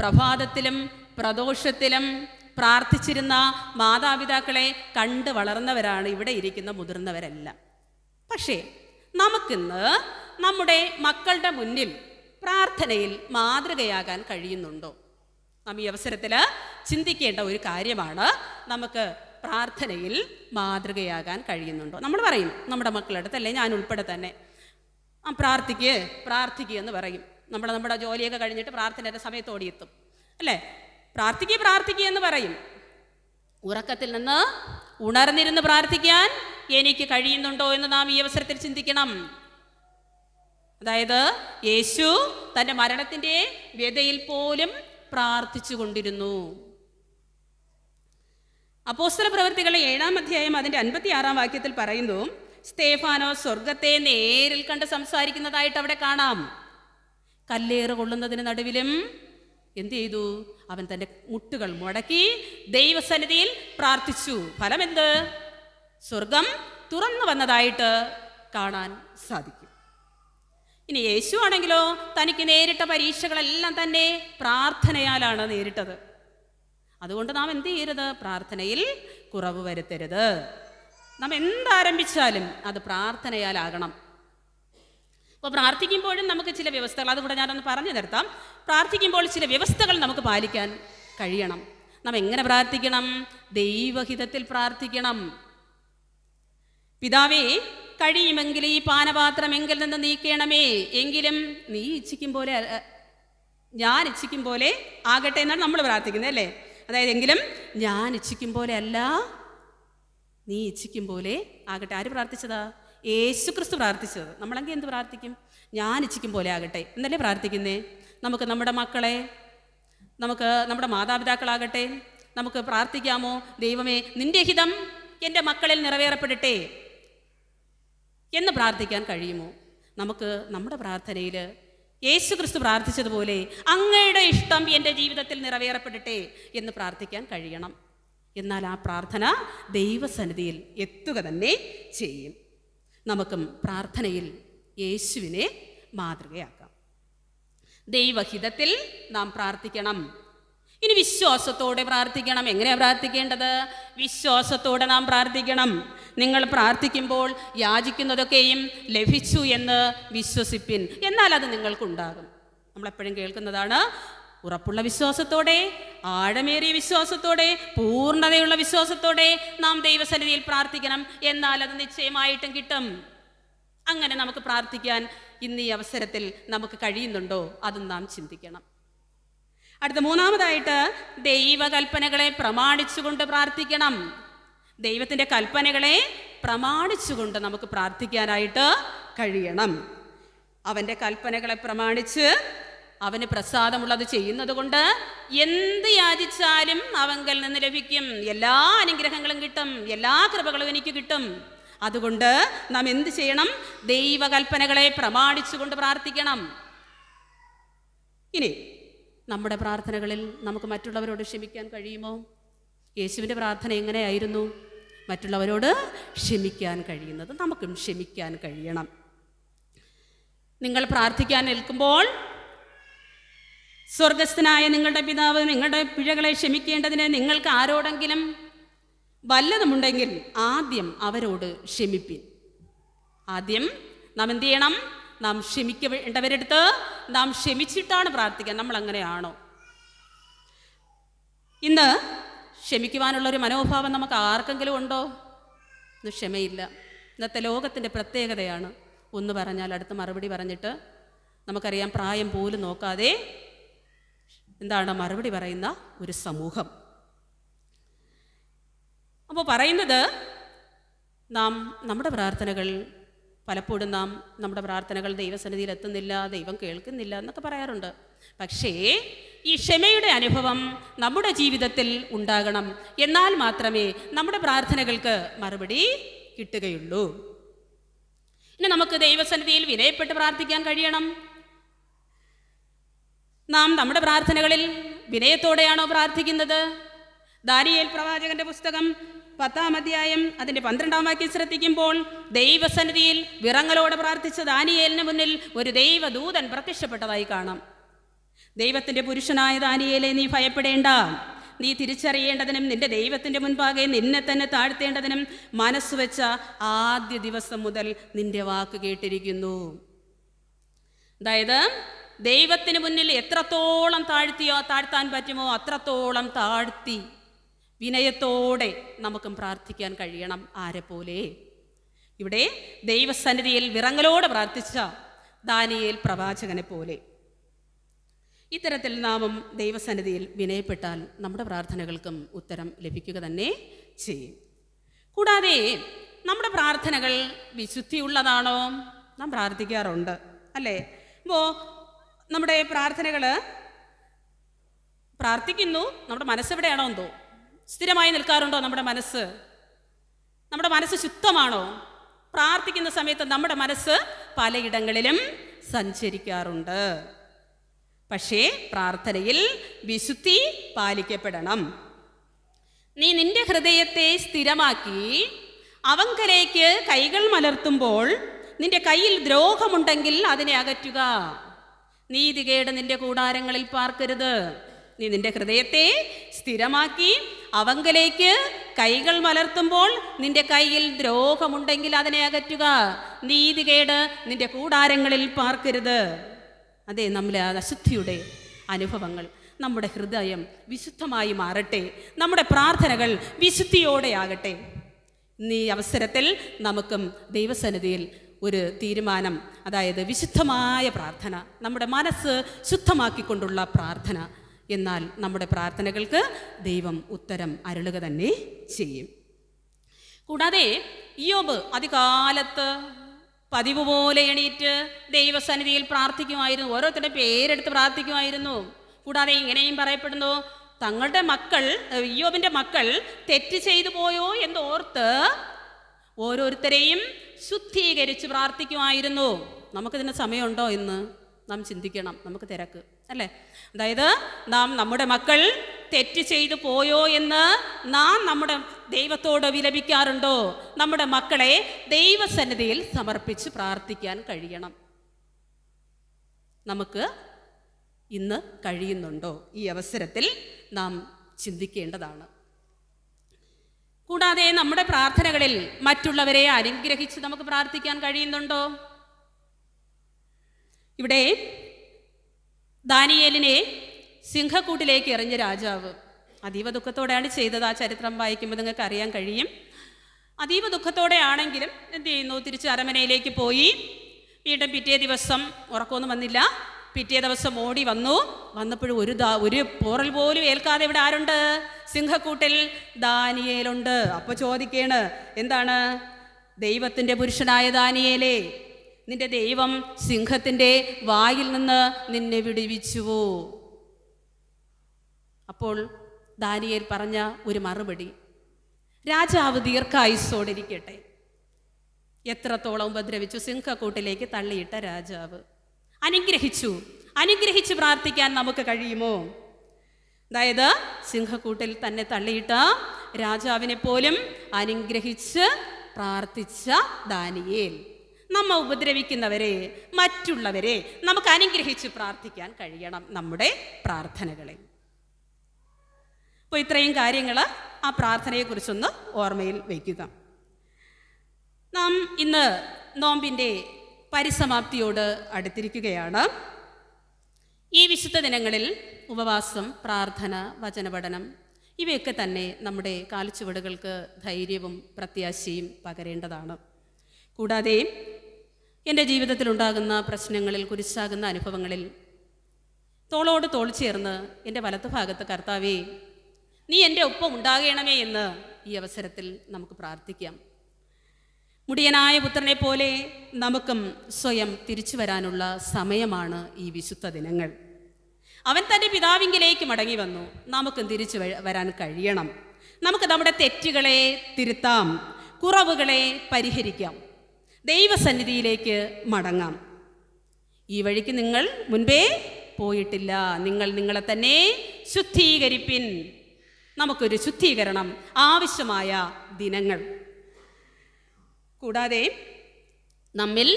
പ്രഭാതത്തിലും പ്രദോഷത്തിലും പ്രാർത്ഥിച്ചിരുന്ന മാതാപിതാക്കളെ കണ്ട് വളർന്നവരാണ് ഇവിടെ ഇരിക്കുന്ന മുതിർന്നവരെല്ലാം. പക്ഷേ നമുക്കിന്ന് നമ്മുടെ മക്കളുടെ മുന്നിൽ പ്രാർത്ഥനയിൽ മാതൃകയാകാൻ കഴിയുന്നുണ്ടോ? നാം ഈ അവസരത്തിൽ ചിന്തിക്കേണ്ട ഒരു കാര്യമാണ്, നമുക്ക് പ്രാർത്ഥനയിൽ മാതൃകയാകാൻ കഴിയുന്നുണ്ടോ? നമ്മൾ പറയും നമ്മുടെ മക്കളുടെ അടുത്തല്ലേ, ഞാൻ ഉൾപ്പെടെ തന്നെ, പ്രാർത്ഥിക്കുക എന്ന് പറയും. നമ്മുടെ ജോലിയൊക്കെ കഴിഞ്ഞിട്ട് പ്രാർത്ഥനയുടെ സമയത്തോടെ എത്തും അല്ലേ? പ്രാർത്ഥിക്കുക എന്ന് പറയും. ഉറക്കത്തിൽ നിന്ന് ഉണർന്നിരുന്ന് പ്രാർത്ഥിക്കാൻ എനിക്ക് കഴിയുന്നുണ്ടോ എന്ന് നാം ഈ അവസരത്തിൽ ചിന്തിക്കണം. അതായത് യേശു തൻ്റെ മരണത്തിൻ്റെ വ്യതയിൽ പോലും പ്രാർത്ഥിച്ചു കൊണ്ടിരുന്നു. അപ്പോസ്തല പ്രവൃത്തികളുടെ 7-ാം അധ്യായം അതിൻ്റെ 56-ാം വാക്യത്തിൽ പറയുന്നു, സ്തേഫാനോസ് സ്വർഗത്തെ നേരിൽ കണ്ട് സംസാരിക്കുന്നതായിട്ട് അവിടെ കാണാം. കല്ലേറ് കൊള്ളുന്നതിന് നടുവിലും എന്ത് ചെയ്തു? അവൻ തൻ്റെ മുട്ടുകൾ മുടക്കി ദൈവസന്നിധിയിൽ പ്രാർത്ഥിച്ചു. ഫലമെന്ത്? സ്വർഗം തുറന്നു വന്നതായിട്ട് കാണാൻ സാധിക്കും. ഇനി യേശു ആണെങ്കിലോ തനിക്ക് നേരിട്ട പരീക്ഷകളെല്ലാം തന്നെ പ്രാർത്ഥനയാലാണ് നേരിട്ടത്. അതുകൊണ്ട് നാം എന്ത് ചെയ്യരുത്? പ്രാർത്ഥനയിൽ കുറവ് വരുത്തരുത്. നാം എന്താരംഭിച്ചാലും അത് പ്രാർത്ഥനയാലാകണം. അപ്പോൾ പ്രാർത്ഥിക്കുമ്പോഴും നമുക്ക് ചില വ്യവസ്ഥകൾ, അതുകൂടെ ഞാനൊന്ന് പറഞ്ഞു നിർത്താം. പ്രാർത്ഥിക്കുമ്പോൾ ചില വ്യവസ്ഥകൾ നമുക്ക് പാലിക്കാൻ കഴിയണം. നാം എങ്ങനെ പ്രാർത്ഥിക്കണം? ദൈവഹിതത്തിൽ പ്രാർത്ഥിക്കണം. പിതാവേ, കഴിയുമെങ്കിൽ ഈ പാനപാത്രം എങ്കിൽ നിന്ന് നീക്കണമേ, എങ്കിലും നീ ഇച്ഛിക്കും പോലെ ഞാൻ ഇച്ഛിക്കും പോലെ ആകട്ടെ എന്നാണ് നമ്മൾ പ്രാർത്ഥിക്കുന്നത് അല്ലേ? അതായത് എങ്കിലും ഞാൻ ഇച്ഛിക്കും പോലെ അല്ല, നീ ഇച്ഛിക്കും പോലെ ആകട്ടെ. ആര് പ്രാർത്ഥിച്ചതാ? യേശു ക്രിസ്തു പ്രാർത്ഥിച്ചത്. നമ്മളെങ്കിൽ എന്ത് പ്രാർത്ഥിക്കും? ഞാൻ ഇച്ഛിക്കും പോലെ ആകട്ടെ എന്നല്ലേ പ്രാർത്ഥിക്കുന്നേ? നമുക്ക് നമ്മുടെ മക്കളെ, നമുക്ക് നമ്മുടെ മാതാപിതാക്കളാകട്ടെ, നമുക്ക് പ്രാർത്ഥിക്കാമോ? ദൈവമേ, നിന്റെ ഹിതം എൻ്റെ മക്കളിൽ നിറവേറപ്പെടട്ടെ എന്ന് പ്രാർത്ഥിക്കാൻ കഴിയുമോ? നമുക്ക് നമ്മുടെ പ്രാർത്ഥനയിൽ യേശു ക്രിസ്തു പ്രാർത്ഥിച്ചതുപോലെ അങ്ങയുടെ ഇഷ്ടം എൻ്റെ ജീവിതത്തിൽ നിറവേറപ്പെടട്ടെ എന്ന് പ്രാർത്ഥിക്കാൻ കഴിയണം. എന്നാൽ ആ പ്രാർത്ഥന ദൈവസന്നിധിയിൽ എത്തുക തന്നെ ചെയ്യും. നമുക്കും പ്രാർത്ഥനയിൽ യേശുവിനെ മാതൃകയാക്കാം. ദൈവഹിതത്തിൽ നാം പ്രാർത്ഥിക്കണം. ഇനി വിശ്വാസത്തോടെ പ്രാർത്ഥിക്കണം. എങ്ങനെയാണ് പ്രാർത്ഥിക്കേണ്ടത്? വിശ്വാസത്തോടെ നാം പ്രാർത്ഥിക്കണം. നിങ്ങൾ പ്രാർത്ഥിക്കുമ്പോൾ യാചിക്കുന്നതൊക്കെയും ലഭിച്ചു എന്ന് വിശ്വസിപ്പിൻ, എന്നാൽ അത് നിങ്ങൾക്കുണ്ടാകും. നമ്മളെപ്പോഴും കേൾക്കുന്നതാണ്, ഉറപ്പുള്ള വിശ്വാസത്തോടെ, ആഴമേറിയ വിശ്വാസത്തോടെ, പൂർണ്ണതയുള്ള വിശ്വാസത്തോടെ നാം ദൈവസന്നിധിയിൽ പ്രാർത്ഥിക്കണം, എന്നാൽ അത് നിശ്ചയമായിട്ടും കിട്ടും. അങ്ങനെ നമുക്ക് പ്രാർത്ഥിക്കാൻ ഇന്ന് ഈ അവസരത്തിൽ നമുക്ക് കഴിയുന്നുണ്ടോ? അതും നാം ചിന്തിക്കണം. അടുത്ത 3-ാമതായിട്ട് ദൈവകൽപ്പനകളെ പ്രമാണിച്ചുകൊണ്ട് പ്രാർത്ഥിക്കണം. ദൈവത്തിൻ്റെ കൽപ്പനകളെ പ്രമാണിച്ചുകൊണ്ട് നമുക്ക് പ്രാർത്ഥിക്കാനായിട്ട് കഴിയണം. അവൻ്റെ കൽപ്പനകളെ പ്രമാണിച്ച് അവന് പ്രസാദമുള്ളത് ചെയ്യുന്നത് കൊണ്ട് എന്ത് യാചിച്ചാലും അവങ്കൽ നിന്ന് ലഭിക്കും. എല്ലാ അനുഗ്രഹങ്ങളും കിട്ടും, എല്ലാ കൃപകളും എനിക്ക് കിട്ടും. അതുകൊണ്ട് നാം എന്ത് ചെയ്യണം? ദൈവകൽപ്പനകളെ പ്രമാണിച്ചുകൊണ്ട് പ്രാർത്ഥിക്കണം. ഇനി നമ്മുടെ പ്രാർത്ഥനകളിൽ നമുക്ക് മറ്റുള്ളവരോട് ക്ഷമിക്കാൻ കഴിയുമോ? യേശുവിൻ്റെ പ്രാർത്ഥന എങ്ങനെയായിരുന്നു? മറ്റുള്ളവരോട് ക്ഷമിക്കാൻ കഴിയുന്നത് നമുക്കും ക്ഷമിക്കാൻ കഴിയണം. നിങ്ങൾ പ്രാർത്ഥിക്കാൻ നിൽക്കുമ്പോൾ സ്വർഗസ്ഥനായ നിങ്ങളുടെ പിതാവ് നിങ്ങളുടെ പിഴകളെ ക്ഷമിക്കേണ്ടതിന് നിങ്ങൾക്ക് ആരോടെങ്കിലും വല്ലതുമുണ്ടെങ്കിൽ ആദ്യം അവരോട് ക്ഷമിപ്പിൻ. ആദ്യം നാം എന്ത് ചെയ്യണം? നാം ക്ഷമിക്കേണ്ടവരെടുത്ത് നാം ക്ഷമിച്ചിട്ടാണ് പ്രാർത്ഥിക്കാൻ. നമ്മൾ അങ്ങനെയാണോ? ഇന്ന് ക്ഷമിക്കുവാനുള്ളൊരു മനോഭാവം നമുക്ക് ആർക്കെങ്കിലും ഉണ്ടോ? ഇന്ന് ക്ഷമയില്ല. ഇന്നത്തെ ലോകത്തിൻ്റെ പ്രത്യേകതയാണ്. ഒന്ന് പറഞ്ഞാൽ അടുത്ത് മറുപടി പറഞ്ഞിട്ട് നമുക്കറിയാം പ്രായം പോലും നോക്കാതെ എന്താണ് മറുപടി പറയുന്ന ഒരു സമൂഹം. അപ്പോൾ പറയുന്നത് നാം നമ്മുടെ പ്രാർത്ഥനകൾ പലപ്പോഴും നമ്മുടെ പ്രാർത്ഥനകൾ ദൈവസന്നിധിയിൽ എത്തുന്നില്ല, ദൈവം കേൾക്കുന്നില്ല എന്നൊക്കെ പറയാറുണ്ട്. പക്ഷേ ഈ ക്ഷമയുടെ അനുഭവം നമ്മുടെ ജീവിതത്തിൽ ഉണ്ടാകണം. എന്നാൽ മാത്രമേ നമ്മുടെ പ്രാർത്ഥനകൾക്ക് മറുപടി കിട്ടുകയുള്ളൂ. ഇനി നമുക്ക് ദൈവസന്നിധിയിൽ വിനയപ്പെട്ട് പ്രാർത്ഥിക്കാൻ കഴിയണം. നാം നമ്മുടെ പ്രാർത്ഥനകളിൽ വിനയത്തോടെയാണോ പ്രാർത്ഥിക്കുന്നത്? ദാനിയേൽ പ്രവാചകന്റെ പുസ്തകം 10-ാം അധ്യായം അതിൻ്റെ 12-ാം വാക്യം ശ്രദ്ധിക്കുമ്പോൾ ദൈവസന്നിധിയിൽ വിറങ്ങലോടെ പ്രാർത്ഥിച്ച ദാനിയേലിന് മുന്നിൽ ഒരു ദൈവദൂതൻ പ്രത്യക്ഷപ്പെട്ടതായി കാണാം. ദൈവത്തിൻ്റെ പുരുഷനായ ദാനിയേലെ, നീ ഭയപ്പെടേണ്ട. നീ തിരിച്ചറിയേണ്ടതിനും നിന്റെ ദൈവത്തിൻ്റെ മുൻപാകെ നിന്നെ തന്നെ താഴ്ത്തേണ്ടതിനും മനസ്സ് വെച്ച ആദ്യ ദിവസം മുതൽ നിന്റെ വാക്ക് കേട്ടിരിക്കുന്നു. അതായത് ദൈവത്തിന് മുന്നിൽ എത്രത്തോളം താഴ്ത്താൻ പറ്റുമോ അത്രത്തോളം താഴ്ത്തി വിനയത്തോടെ നമുക്കും പ്രാർത്ഥിക്കാൻ കഴിയണം. ആരെപ്പോലെ? ഇവിടെ ദൈവസന്നിധിയിൽ വിറങ്ങലോടെ പ്രാർത്ഥിച്ച ദാനിയേൽ പ്രവാചകനെ പോലെ. ഇത്തരത്തിൽ നാമും ദൈവസന്നിധിയിൽ വിനയപ്പെട്ടാൽ നമ്മുടെ പ്രാർത്ഥനകൾക്കും ഉത്തരം ലഭിക്കുക തന്നെ ചെയ്യും. കൂടാതെ നമ്മുടെ പ്രാർത്ഥനകൾ വിശുദ്ധിയുള്ളതാണോ? നാം പ്രാർത്ഥിക്കാറുണ്ട് അല്ലേ? അപ്പോൾ നമ്മുടെ പ്രാർത്ഥനകൾ പ്രാർത്ഥിക്കുന്നു, നമ്മുടെ മനസ്സെവിടെയാണോ എന്തോ സ്ഥിരമായി നിൽക്കാറുണ്ടോ? നമ്മുടെ മനസ്സ് ശുദ്ധമാണോ? പ്രാർത്ഥിക്കുന്ന സമയത്ത് നമ്മുടെ മനസ്സ് പലയിടങ്ങളിലും സഞ്ചരിക്കാറുണ്ട്. പക്ഷേ പ്രാർത്ഥനയിൽ വിശുദ്ധി പാലിക്കപ്പെടണം. നീ നിന്റെ ഹൃദയത്തെ സ്ഥിരമാക്കി അവങ്കലേക്ക് കൈകൾ മലർത്തുമ്പോൾ നിന്റെ കയ്യിൽ ദ്രോഹമുണ്ടെങ്കിൽ അതിനെ അകറ്റുക. നീതികേട് നിന്റെ കൂടാരങ്ങളിൽ പാർക്കരുത്. നീ നിന്റെ ഹൃദയത്തെ സ്ഥിരമാക്കി അവങ്കലേക്ക് കൈകൾ മലർത്തുമ്പോൾ നിന്റെ കയ്യിൽ ദ്രോഹമുണ്ടെങ്കിൽ അതിനെ അകറ്റുക. നീതികേട് നിന്റെ കൂടാരങ്ങളിൽ പാർക്കരുത്. അതെ, നമ്മളെ അശുദ്ധിയുടെ അനുഭവങ്ങൾ, നമ്മുടെ ഹൃദയം വിശുദ്ധമായി മാറട്ടെ, നമ്മുടെ പ്രാർത്ഥനകൾ വിശുദ്ധിയോടെ ആകട്ടെ. ഈ അവസരത്തിൽ നമുക്കും ദൈവസന്നിധിയിൽ ഒരു തീരുമാനം, അതായത് വിശുദ്ധമായ പ്രാർത്ഥന, നമ്മുടെ മനസ്സ് ശുദ്ധമാക്കിക്കൊണ്ടുള്ള പ്രാർത്ഥന. എന്നാൽ നമ്മുടെ പ്രാർത്ഥനകൾക്ക് ദൈവം ഉത്തരം അരുളുക തന്നെ ചെയ്യും. കൂടാതെ ഇയ്യോബ് അതികാലത്ത് പതിവ് പോലെ എണീറ്റ് ദൈവസന്നിധിയിൽ പ്രാർത്ഥിക്കുമായിരുന്നു. ഓരോരുത്തരുടെ പേരെടുത്ത് പ്രാർത്ഥിക്കുമായിരുന്നു. കൂടാതെ ഇങ്ങനെയും പറയപ്പെടുന്നു, തങ്ങളുടെ മക്കൾ, ഇയ്യോബിൻ്റെ മക്കൾ തെറ്റ് ചെയ്തു പോയോ എന്നോർത്ത് ഓരോരുത്തരെയും ശുദ്ധീകരിച്ച് പ്രാർത്ഥിക്കുമായിരുന്നു. നമുക്കിതിന് സമയമുണ്ടോ എന്ന് നാം ചിന്തിക്കണം. നമുക്ക് തിരക്ക് അല്ലേ? അതായത് നാം നമ്മുടെ മക്കൾ തെറ്റ് ചെയ്തു പോയോ എന്ന് നാം നമ്മുടെ ദൈവത്തോട് വിലപിക്കാറുണ്ടോ? നമ്മുടെ മക്കളെ ദൈവസന്നിധിയിൽ സമർപ്പിച്ച് പ്രാർത്ഥിക്കാൻ കഴിയണം. നമുക്ക് ഇന്ന് കഴിയുന്നുണ്ടോ? ഈ അവസരത്തിൽ നാം ചിന്തിക്കേണ്ടതാണ്. കൂടാതെ നമ്മുടെ പ്രാർത്ഥനകളിൽ മറ്റുള്ളവരെ അനുഗ്രഹിച്ച് നമുക്ക് പ്രാർത്ഥിക്കാൻ കഴിയുന്നുണ്ടോ? ഇവിടെ ദാനിയേലിനെ സിംഹക്കൂട്ടിലേക്ക് എറിഞ്ഞ രാജാവ് അതീവ ദുഃഖത്തോടെയാണ് ചെയ്തത്. ആ ചരിത്രം വായിക്കുമ്പോൾ നിങ്ങൾക്ക് അറിയാൻ കഴിയും. അതീവ ദുഃഖത്തോടെ ആണെങ്കിലും എന്ത് ചെയ്യുന്നു? തിരിച്ച് അരമനയിലേക്ക് പോയി. വീണ്ടും പിറ്റേ ദിവസം ഉറക്കമൊന്നും വന്നില്ല. പിറ്റേ ദിവസം ഓടി വന്നപ്പോഴും ഒരു പോറൽ പോലും ഏൽക്കാതെ ഇവിടെ ആരുണ്ട്? സിംഹക്കൂട്ടിൽ ദാനിയേലുണ്ട്. അപ്പോൾ ചോദിക്കേണ്, എന്താണ്? ദൈവത്തിൻ്റെ പുരുഷനായ ദാനിയേലേ, നിന്റെ ദൈവം സിംഹത്തിൻ്റെ വായിൽ നിന്ന് നിന്നെ വിടുവിച്ചുവോ? അപ്പോൾ ദാനിയേൽ പറഞ്ഞ ഒരു മറുപടി, രാജാവ് ദീർഘായുസ്സോടിരിക്കട്ടെ. എത്രത്തോളം ഉപദ്രവിച്ചു, സിംഹക്കൂട്ടിലേക്ക് തള്ളിയിട്ട രാജാവ് അനുഗ്രഹിച്ച് പ്രാർത്ഥിക്കാൻ നമുക്ക് കഴിയുമോ? അതായത് സിംഹക്കൂട്ടിൽ തന്നെ തള്ളിയിട്ട രാജാവിനെ പോലും അനുഗ്രഹിച്ച് പ്രാർത്ഥിച്ച ദാനിയേൽ. നമ്മെ ഉപദ്രവിക്കുന്നവരെ, മറ്റുള്ളവരെ നമുക്ക് അനുഗ്രഹിച്ച് പ്രാർത്ഥിക്കാൻ കഴിയണം നമ്മുടെ പ്രാർത്ഥനകളെ. അപ്പോൾ ഇത്രയും കാര്യങ്ങൾ ആ പ്രാർത്ഥനയെക്കുറിച്ചൊന്ന് ഓർമ്മയിൽ വയ്ക്കുക. നാം ഇന്ന് നോമ്പിൻ്റെ പരിസമാപ്തിയോട് അടുത്തിരിക്കുകയാണ്. ഈ വിശുദ്ധ ദിനങ്ങളിൽ ഉപവാസം, പ്രാർത്ഥന, വചനപഠനം ഇവയൊക്കെ തന്നെ നമ്മുടെ കാൽച്ചുവടുകൾക്ക് ധൈര്യവും പ്രത്യാശയും പകരേണ്ടതാണ്. കൂടാതെ എൻ്റെ ജീവിതത്തിലുണ്ടാകുന്ന പ്രശ്നങ്ങളിൽ, കുരിശാകുന്ന അനുഭവങ്ങളിൽ തോളോട് തോൾ ചേർന്ന് എൻ്റെ വലത്തുഭാഗത്ത് കർത്താവേ നീ എൻ്റെ ഒപ്പം ഉണ്ടാകണമേ എന്ന് ഈ അവസരത്തിൽ നമുക്ക് പ്രാർത്ഥിക്കാം. മുടിയനായ പുത്രനെ പോലെ നമുക്കും സ്വയം തിരിച്ചു വരാനുള്ള സമയമാണ് ഈ വിശുദ്ധ ദിനങ്ങൾ. അവൻ തൻ്റെ പിതാവിങ്കിലേക്ക് മടങ്ങി വന്നു. നമുക്കും തിരിച്ചു വരാൻ കഴിയണം. നമുക്ക് നമ്മുടെ തെറ്റുകളെ തിരുത്താം, കുറവുകളെ പരിഹരിക്കാം, ദൈവസന്നിധിയിലേക്ക് മടങ്ങാം. ഈ വഴിക്ക് നിങ്ങൾ മുൻപേ പോയിട്ടില്ല. നിങ്ങൾ നിങ്ങളെ തന്നെ ശുദ്ധീകരിപ്പിൻ. നമുക്കൊരു ശുദ്ധീകരണം ആവശ്യമായ ദിനങ്ങൾ. കൂടാതെ നമ്മിൽ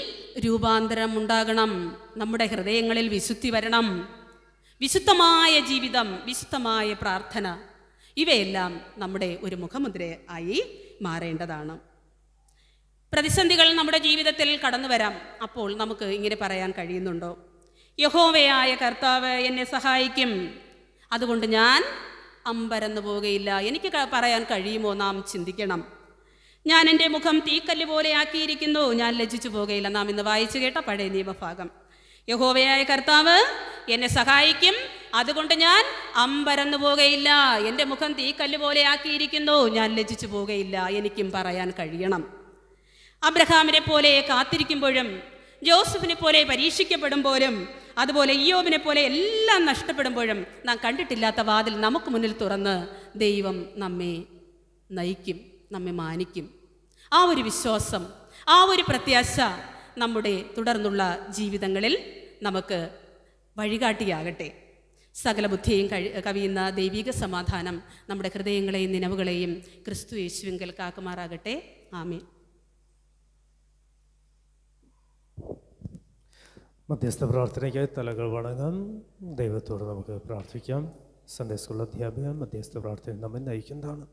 രൂപാന്തരം ഉണ്ടാകണം. നമ്മുടെ ഹൃദയങ്ങളിൽ വിശുദ്ധി വരണം. വിശുദ്ധമായ ജീവിതം, വിശുദ്ധമായ പ്രാർത്ഥന ഇവയെല്ലാം നമ്മുടെ ഒരു മുഖമുദ്ര ആയി മാറേണ്ടതാണ്. പ്രതിസന്ധികൾ നമ്മുടെ ജീവിതത്തിൽ കടന്നു വരാം. അപ്പോൾ നമുക്ക് ഇങ്ങനെ പറയാൻ കഴിയുന്നുണ്ടോ? യഹോവയായ കർത്താവ് എന്നെ സഹായിക്കും, അതുകൊണ്ട് ഞാൻ അമ്പരന്ന് പോകുകയില്ല. എനിക്ക് പറയാൻ കഴിയുമോ? നാം ചിന്തിക്കണം. ഞാൻ എൻ്റെ മുഖം തീക്കല്ല് പോലെ ആക്കിയിരിക്കുന്നു, ഞാൻ ലജ്ജിച്ചു പോകുകയില്ല. നാം ഇന്ന് വായിച്ചു കേട്ട പഴയ നിയമഭാഗം. യഹോവയായ കർത്താവ് എന്നെ സഹായിക്കും, അതുകൊണ്ട് ഞാൻ അമ്പരന്ന് പോകുകയില്ല. എൻ്റെ മുഖം തീക്കല്ല് പോലെ ആക്കിയിരിക്കുന്നു, ഞാൻ ലജ്ജിച്ചു പോകുകയില്ല. എനിക്കും പറയാൻ കഴിയണം. അബ്രഹാമിനെ പോലെ കാത്തിരിക്കുമ്പോഴും, ജോസഫിനെ പോലെ പരീക്ഷിക്കപ്പെടുമ്പോഴും, അതുപോലെ ഇയ്യോബിനെ പോലെ എല്ലാം നഷ്ടപ്പെടുമ്പോഴും നാം കണ്ടിട്ടില്ലാത്ത വാതിൽ നമുക്ക് മുന്നിൽ തുറന്ന് ദൈവം നമ്മെ നയിക്കും, നമ്മെ മാനിക്കും. ആ ഒരു വിശ്വാസം, ആ ഒരു പ്രത്യാശ നമ്മുടെ തുടർന്നുള്ള ജീവിതങ്ങളിൽ നമുക്ക് വഴികാട്ടിയാകട്ടെ. സകല ബുദ്ധിയും കവിയുന്ന ദൈവിക സമാധാനം നമ്മുടെ ഹൃദയങ്ങളെയും നിലവുകളെയും ക്രിസ്തു യേശുവിങ്കൽ കാക്കുമാറാകട്ടെ. ആമേൻ. മധ്യസ്ഥ പ്രാർത്ഥനയ്ക്കായി തലകൾ വണങ്ങാം. ദൈവത്തോട് നമുക്ക് പ്രാർത്ഥിക്കാം. സൺഡേ സ്കൂൾ അധ്യാപകൻ മധ്യസ്ഥ പ്രാർത്ഥന നമ്മെ നയിക്കുന്നതാണ്.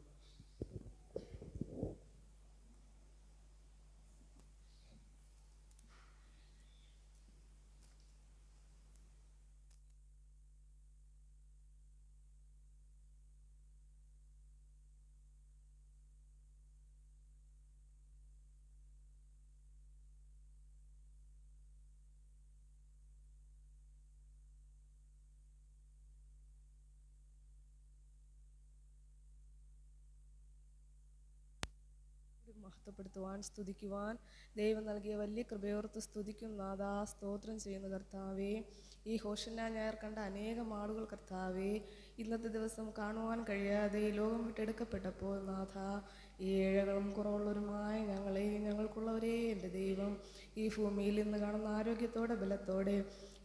മഹത്വപ്പെടുത്തുവാൻ, സ്തുതിക്കുവാൻ ദൈവം നൽകിയ വലിയ കൃപയോർത്ത് സ്തുതിക്കും നാഥാ. സ്തോത്രം ചെയ്യുന്ന കർത്താവേ, ഈ ഹോശന്നാ ഞായർ കണ്ട അനേകം ആളുകൾ കർത്താവേ ഇന്നത്തെ ദിവസം കാണുവാൻ കഴിയാതെ ലോകം വിട്ടെടുക്കപ്പെട്ടപ്പോൾ നാഥാ, ഈ ഏഴകളും കുറവുള്ളവരുമായ ഞങ്ങളെ, ഞങ്ങൾക്കുള്ളവരെ എൻ്റെ ദൈവം ഈ ഭൂമിയിൽ ഇന്ന് കാണുന്ന ആരോഗ്യത്തോടെ, ബലത്തോടെ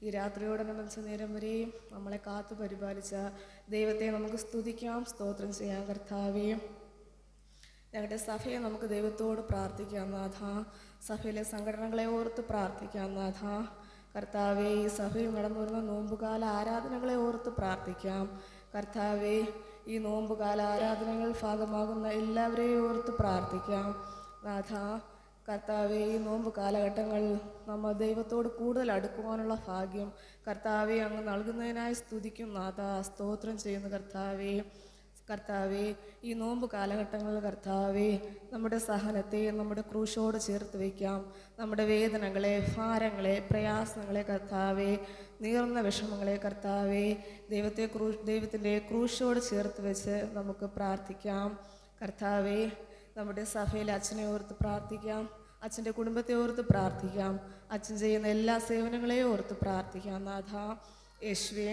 ഈ രാത്രിയോടനുബന്ധിച്ച നേരം വരെയും നമ്മളെ കാത്തു പരിപാലിച്ച ദൈവത്തെ നമുക്ക് സ്തുതിക്കാം, സ്തോത്രം ചെയ്യാം കർത്താവേ. ഞങ്ങളുടെ സഭയെ നമുക്ക് ദൈവത്തോട് പ്രാർത്ഥിക്കാം നാഥ. സഭയിലെ സംഘടനകളെ ഓർത്ത് പ്രാർത്ഥിക്കാം നാഥ. കർത്താവേ, ഈ സഭയിൽ നടന്നു വരുന്ന നോമ്പുകാല ആരാധനകളെ ഓർത്ത് പ്രാർത്ഥിക്കാം കർത്താവേ. ഈ നോമ്പുകാല ആരാധനകൾ ഭാഗമാകുന്ന എല്ലാവരെയും ഓർത്ത് പ്രാർത്ഥിക്കാം നാഥ. കർത്താവേ, ഈ നോമ്പ് കാലഘട്ടങ്ങളിൽ നമ്മൾ ദൈവത്തോട് കൂടുതൽ അടുക്കുവാനുള്ള ഭാഗ്യം കർത്താവെ അങ്ങ് നൽകുന്നതിനായി സ്തുതിക്കും നാഥ. സ്തോത്രം ചെയ്യുന്നു കർത്താവേ. കർത്താവേ, ഈ നോമ്പ് കാലഘട്ടങ്ങളിൽ കർത്താവേ നമ്മുടെ സഹനത്തെ നമ്മുടെ ക്രൂശോട് ചേർത്ത് വയ്ക്കാം. നമ്മുടെ വേദനകളെ, ഭാരങ്ങളെ, പ്രയാസങ്ങളെ കർത്താവേ, നീറുന്ന വിഷമങ്ങളെ കർത്താവേ ദൈവത്തിൻ്റെ ക്രൂശോട് ചേർത്ത് വെച്ച് നമുക്ക് പ്രാർത്ഥിക്കാം കർത്താവേ. നമ്മുടെ സഭയിലെ അച്ഛനെ ഓർത്ത് പ്രാർത്ഥിക്കാം, അച്ഛൻ്റെ കുടുംബത്തെ ഓർത്ത് പ്രാർത്ഥിക്കാം, അച്ഛൻ ചെയ്യുന്ന എല്ലാ സേവനങ്ങളെയും ഓർത്ത് പ്രാർത്ഥിക്കാം നാഥ. യേശുവേ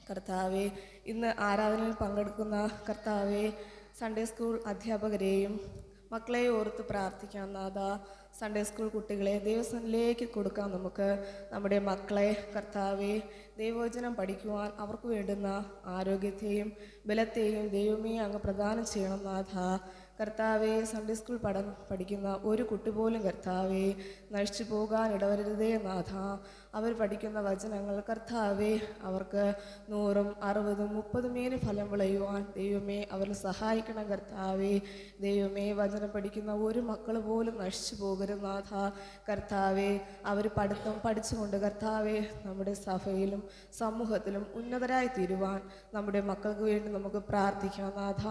കർത്താവേ, ഇന്ന് ആരാധനയിൽ പങ്കെടുക്കുന്ന കർത്താവേ സൺഡേ സ്കൂൾ അധ്യാപകരെയും മക്കളെയും ഓർത്ത് പ്രാർത്ഥിക്കാം നാഥ. സൺഡേ സ്കൂൾ കുട്ടികളെ ദൈവസന്നിധിയിലേക്ക് കൊടുക്കാം. നമുക്ക് നമ്മുടെ മക്കളെ കർത്താവെ ദൈവവചനം പഠിക്കുവാൻ അവർക്ക് വേണ്ടുന്ന ആരോഗ്യത്തെയും ബലത്തെയും ദൈവമേ അങ്ങ് പ്രദാനം ചെയ്യണം നാഥ. കർത്താവെ സൺഡേ സ്കൂൾ പഠിക്കുന്ന ഒരു കുട്ടി പോലും കർത്താവെ നശിച്ചു പോകാൻ ഇടവരുതേ നാഥ. അവർ പഠിക്കുന്ന വചനങ്ങൾ കർത്താവെ അവർക്ക് 100, 60, 30 മേനി ഫലം വിളയുവാൻ ദൈവമേ അവർ സഹായിക്കണം കർത്താവെ. ദൈവമേ വചനം പഠിക്കുന്ന ഒരു മക്കൾ പോലും നശിച്ചു പോകരുത് നാഥ. കർത്താവെ അവർ പഠിച്ചുകൊണ്ട് കർത്താവെ നമ്മുടെ സഭയിലും സമൂഹത്തിലും ഉന്നതരായി തീരുവാൻ നമ്മുടെ മക്കൾക്ക് വേണ്ടി നമുക്ക് പ്രാർത്ഥിക്കാം നാഥ.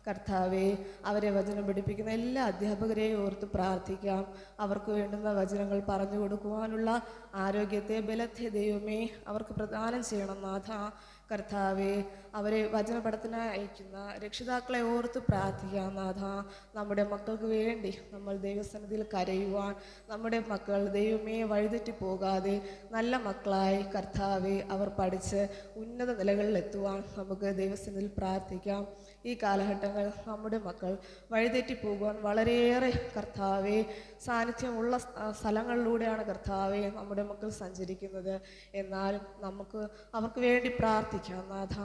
കർത്താവെ അവരെ വചനം പഠിപ്പിക്കുന്ന എല്ലാ അധ്യാപകരെയും ഓർത്ത് പ്രാർത്ഥിക്കാം. അവർക്ക് വേണ്ടുന്ന വചനങ്ങൾ പറഞ്ഞു കൊടുക്കുവാനുള്ള ആരോഗ്യത്തെ ബലത്തെ ദൈവമേ അവർക്ക് പ്രദാനം ചെയ്യണം നാഥ. കർത്താവെ അവരെ വചനപഠനത്തിനായി അയക്കുന്ന രക്ഷിതാക്കളെ ഓർത്ത് പ്രാർത്ഥിക്കാം നാഥ. നമ്മുടെ മക്കൾക്ക് വേണ്ടി നമ്മൾ ദൈവസന്നിധിയിൽ കരയുവാൻ നമ്മുടെ മക്കൾ ദൈവമേ വഴിതെറ്റി പോകാതെ നല്ല മക്കളായി കർത്താവെ അവർ പഠിച്ച് ഉന്നത നിലകളിൽ എത്തുവാൻ നമുക്ക് ദൈവസന്നിധിയിൽ പ്രാർത്ഥിക്കാം. ഈ കാലഘട്ടങ്ങൾ നമ്മുടെ മക്കൾ വഴിതെറ്റി പോകുവാൻ വളരെയേറെ കർത്താവെ സാന്നിധ്യമുള്ള സ്ഥലങ്ങളിലൂടെയാണ് കർത്താവെ നമ്മുടെ മക്കൾ സഞ്ചരിക്കുന്നത്. എന്നാലും നമുക്ക് അവർക്ക് വേണ്ടി പ്രാർത്ഥിക്കാം നാഥ.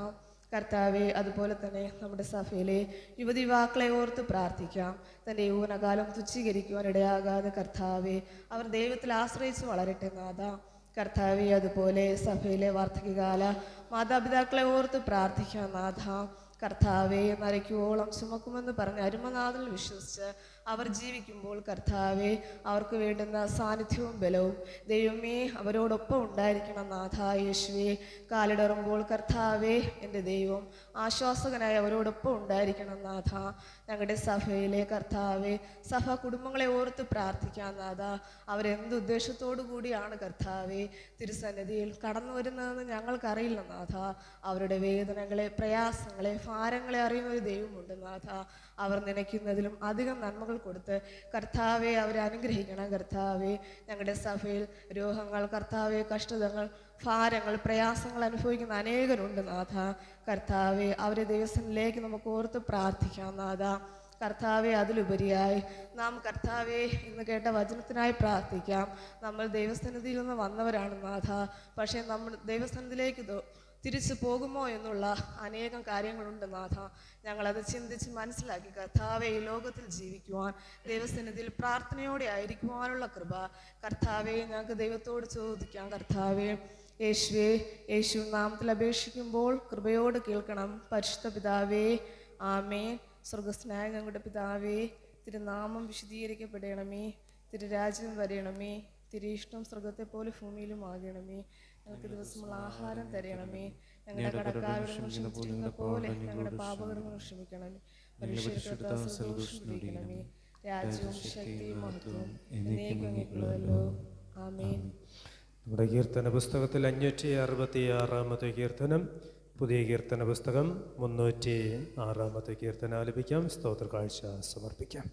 കർത്താവെ അതുപോലെ തന്നെ നമ്മുടെ സഭയിലെ യുവതിയുവാക്കളെ ഓർത്ത് പ്രാർത്ഥിക്കാം. തൻ്റെ യൗവനകാലം തുച്ഛീകരിക്കുവാൻ ഇടയാകാതെ കർത്താവെ അവർ ദൈവത്തിൽ ആശ്രയിച്ച് വളരട്ടെ നാഥ. കർത്താവെ അതുപോലെ സഭയിലെ വാർദ്ധക്യകാല മാതാപിതാക്കളെ ഓർത്ത് പ്രാർത്ഥിക്കാം നാഥ. കർത്താവെ നരയ്ക്കുവോളം ചുമക്കുമെന്ന് പറഞ്ഞ് അരുമനാഥനിൽ വിശ്വസിച്ച് അവർ ജീവിക്കുമ്പോൾ കർത്താവെ അവർക്ക് വേണ്ടുന്ന സാന്നിധ്യവും ബലവും ദൈവമേ അവരോടൊപ്പം ഉണ്ടായിരിക്കണം നാഥ. യേശുവേ കാലിടറുമ്പോൾ കർത്താവെ എൻ്റെ ദൈവം ആശ്വാസകനായി അവരോടൊപ്പം ഉണ്ടായിരിക്കണം നാഥ. ഞങ്ങളുടെ സഭയിലെ കർത്താവെ സഭ കുടുംബങ്ങളെ ഓർത്ത് പ്രാർത്ഥിക്കാം നാഥ. അവരെന്തുദ്ദേശത്തോടു കൂടിയാണ് കർത്താവെ തിരുസന്നിധിയിൽ കടന്നു വരുന്നതെന്ന് ഞങ്ങൾക്കറിയില്ല നാഥ. അവരുടെ വേദനകളെ, പ്രയാസങ്ങളെ, ഭാരങ്ങളെ അറിയുന്ന ഒരു ദൈവമുണ്ട് നാഥ. അവർ നനയ്ക്കുന്നതിലും അധികം നന്മകൾ കൊടുത്ത് കർത്താവെ അവരെ അനുഗ്രഹിക്കണം കർത്താവെ. ഞങ്ങളുടെ സഭയിൽ രോഗങ്ങൾ കർത്താവെ, കഷ്ടതകൾ, ഭാരങ്ങൾ, പ്രയാസങ്ങൾ അനുഭവിക്കുന്ന അനേകരുണ്ട് നാഥ. കർത്താവെ അവരെ ദൈവസന്നിധിയിലേക്ക് നമുക്ക് ഓർത്ത് പ്രാർത്ഥിക്കാം നാഥ. കർത്താവെ അതിലുപരിയായി നാം കർത്താവെ ഇന്ന് കേട്ട വചനത്തിനായി പ്രാർത്ഥിക്കാം. നമ്മൾ ദൈവസന്നിധിയിൽ നിന്ന് വന്നവരാണ് നാഥ. പക്ഷേ നമ്മൾ ദൈവസന്നിധിയിലേക്ക് തിരിച്ചു പോകുമോ എന്നുള്ള അനേകം കാര്യങ്ങളുണ്ട് നാഥ. ഞങ്ങളത് ചിന്തിച്ച് മനസ്സിലാക്കി കർത്താവെ ഈ ലോകത്തിൽ ജീവിക്കുവാൻ ദൈവസന്നിധിയിൽ പ്രാർത്ഥനയോടെ ആയിരിക്കുവാനുള്ള കൃപ കർത്താവെ ഞങ്ങൾക്ക് ദൈവത്തോട് ചോദിക്കാം. കർത്താവെ യേശുവേ, യേശു നാമത്തിൽ അപേക്ഷിക്കുമ്പോൾ കൃപയോട് കേൾക്കണം. പരിശുദ്ധ പിതാവേ, ആമേൻ. സ്വർഗസ്നായ ഞങ്ങളുടെ പിതാവേ, തിരുനാമം വിശുദ്ധീകരിക്കപ്പെടണമേ. തിരുരാജ്യം വരണമേ. തിരുയിഷ്ടം സ്വർഗത്തെ പോലെ ഭൂമിയിലും ആകണമേ. ഞങ്ങൾക്ക് ദിവസമുള്ള ആഹാരം തരണമേ. ഞങ്ങളുടെ കടക്കാരോട് ക്ഷമിച്ചിരുന്ന പോലെ ഞങ്ങളുടെ പാപകടങ്ങൾ ക്ഷമിക്കണമേ. മനുഷ്യർക്കണമേ. രാജ്യവും ശക്തിയും മഹത്വവും എന്നേക്കും അങ്ങേക്കുള്ളതല്ലോ. ആമേൻ. നമ്മുടെ കീർത്തന പുസ്തകത്തിൽ 566 കീർത്തനം, പുതിയ കീർത്തന പുസ്തകം 306 കീർത്തനം ആലപിക്കാം. സ്തോത്ര കാഴ്ച സമർപ്പിക്കാം.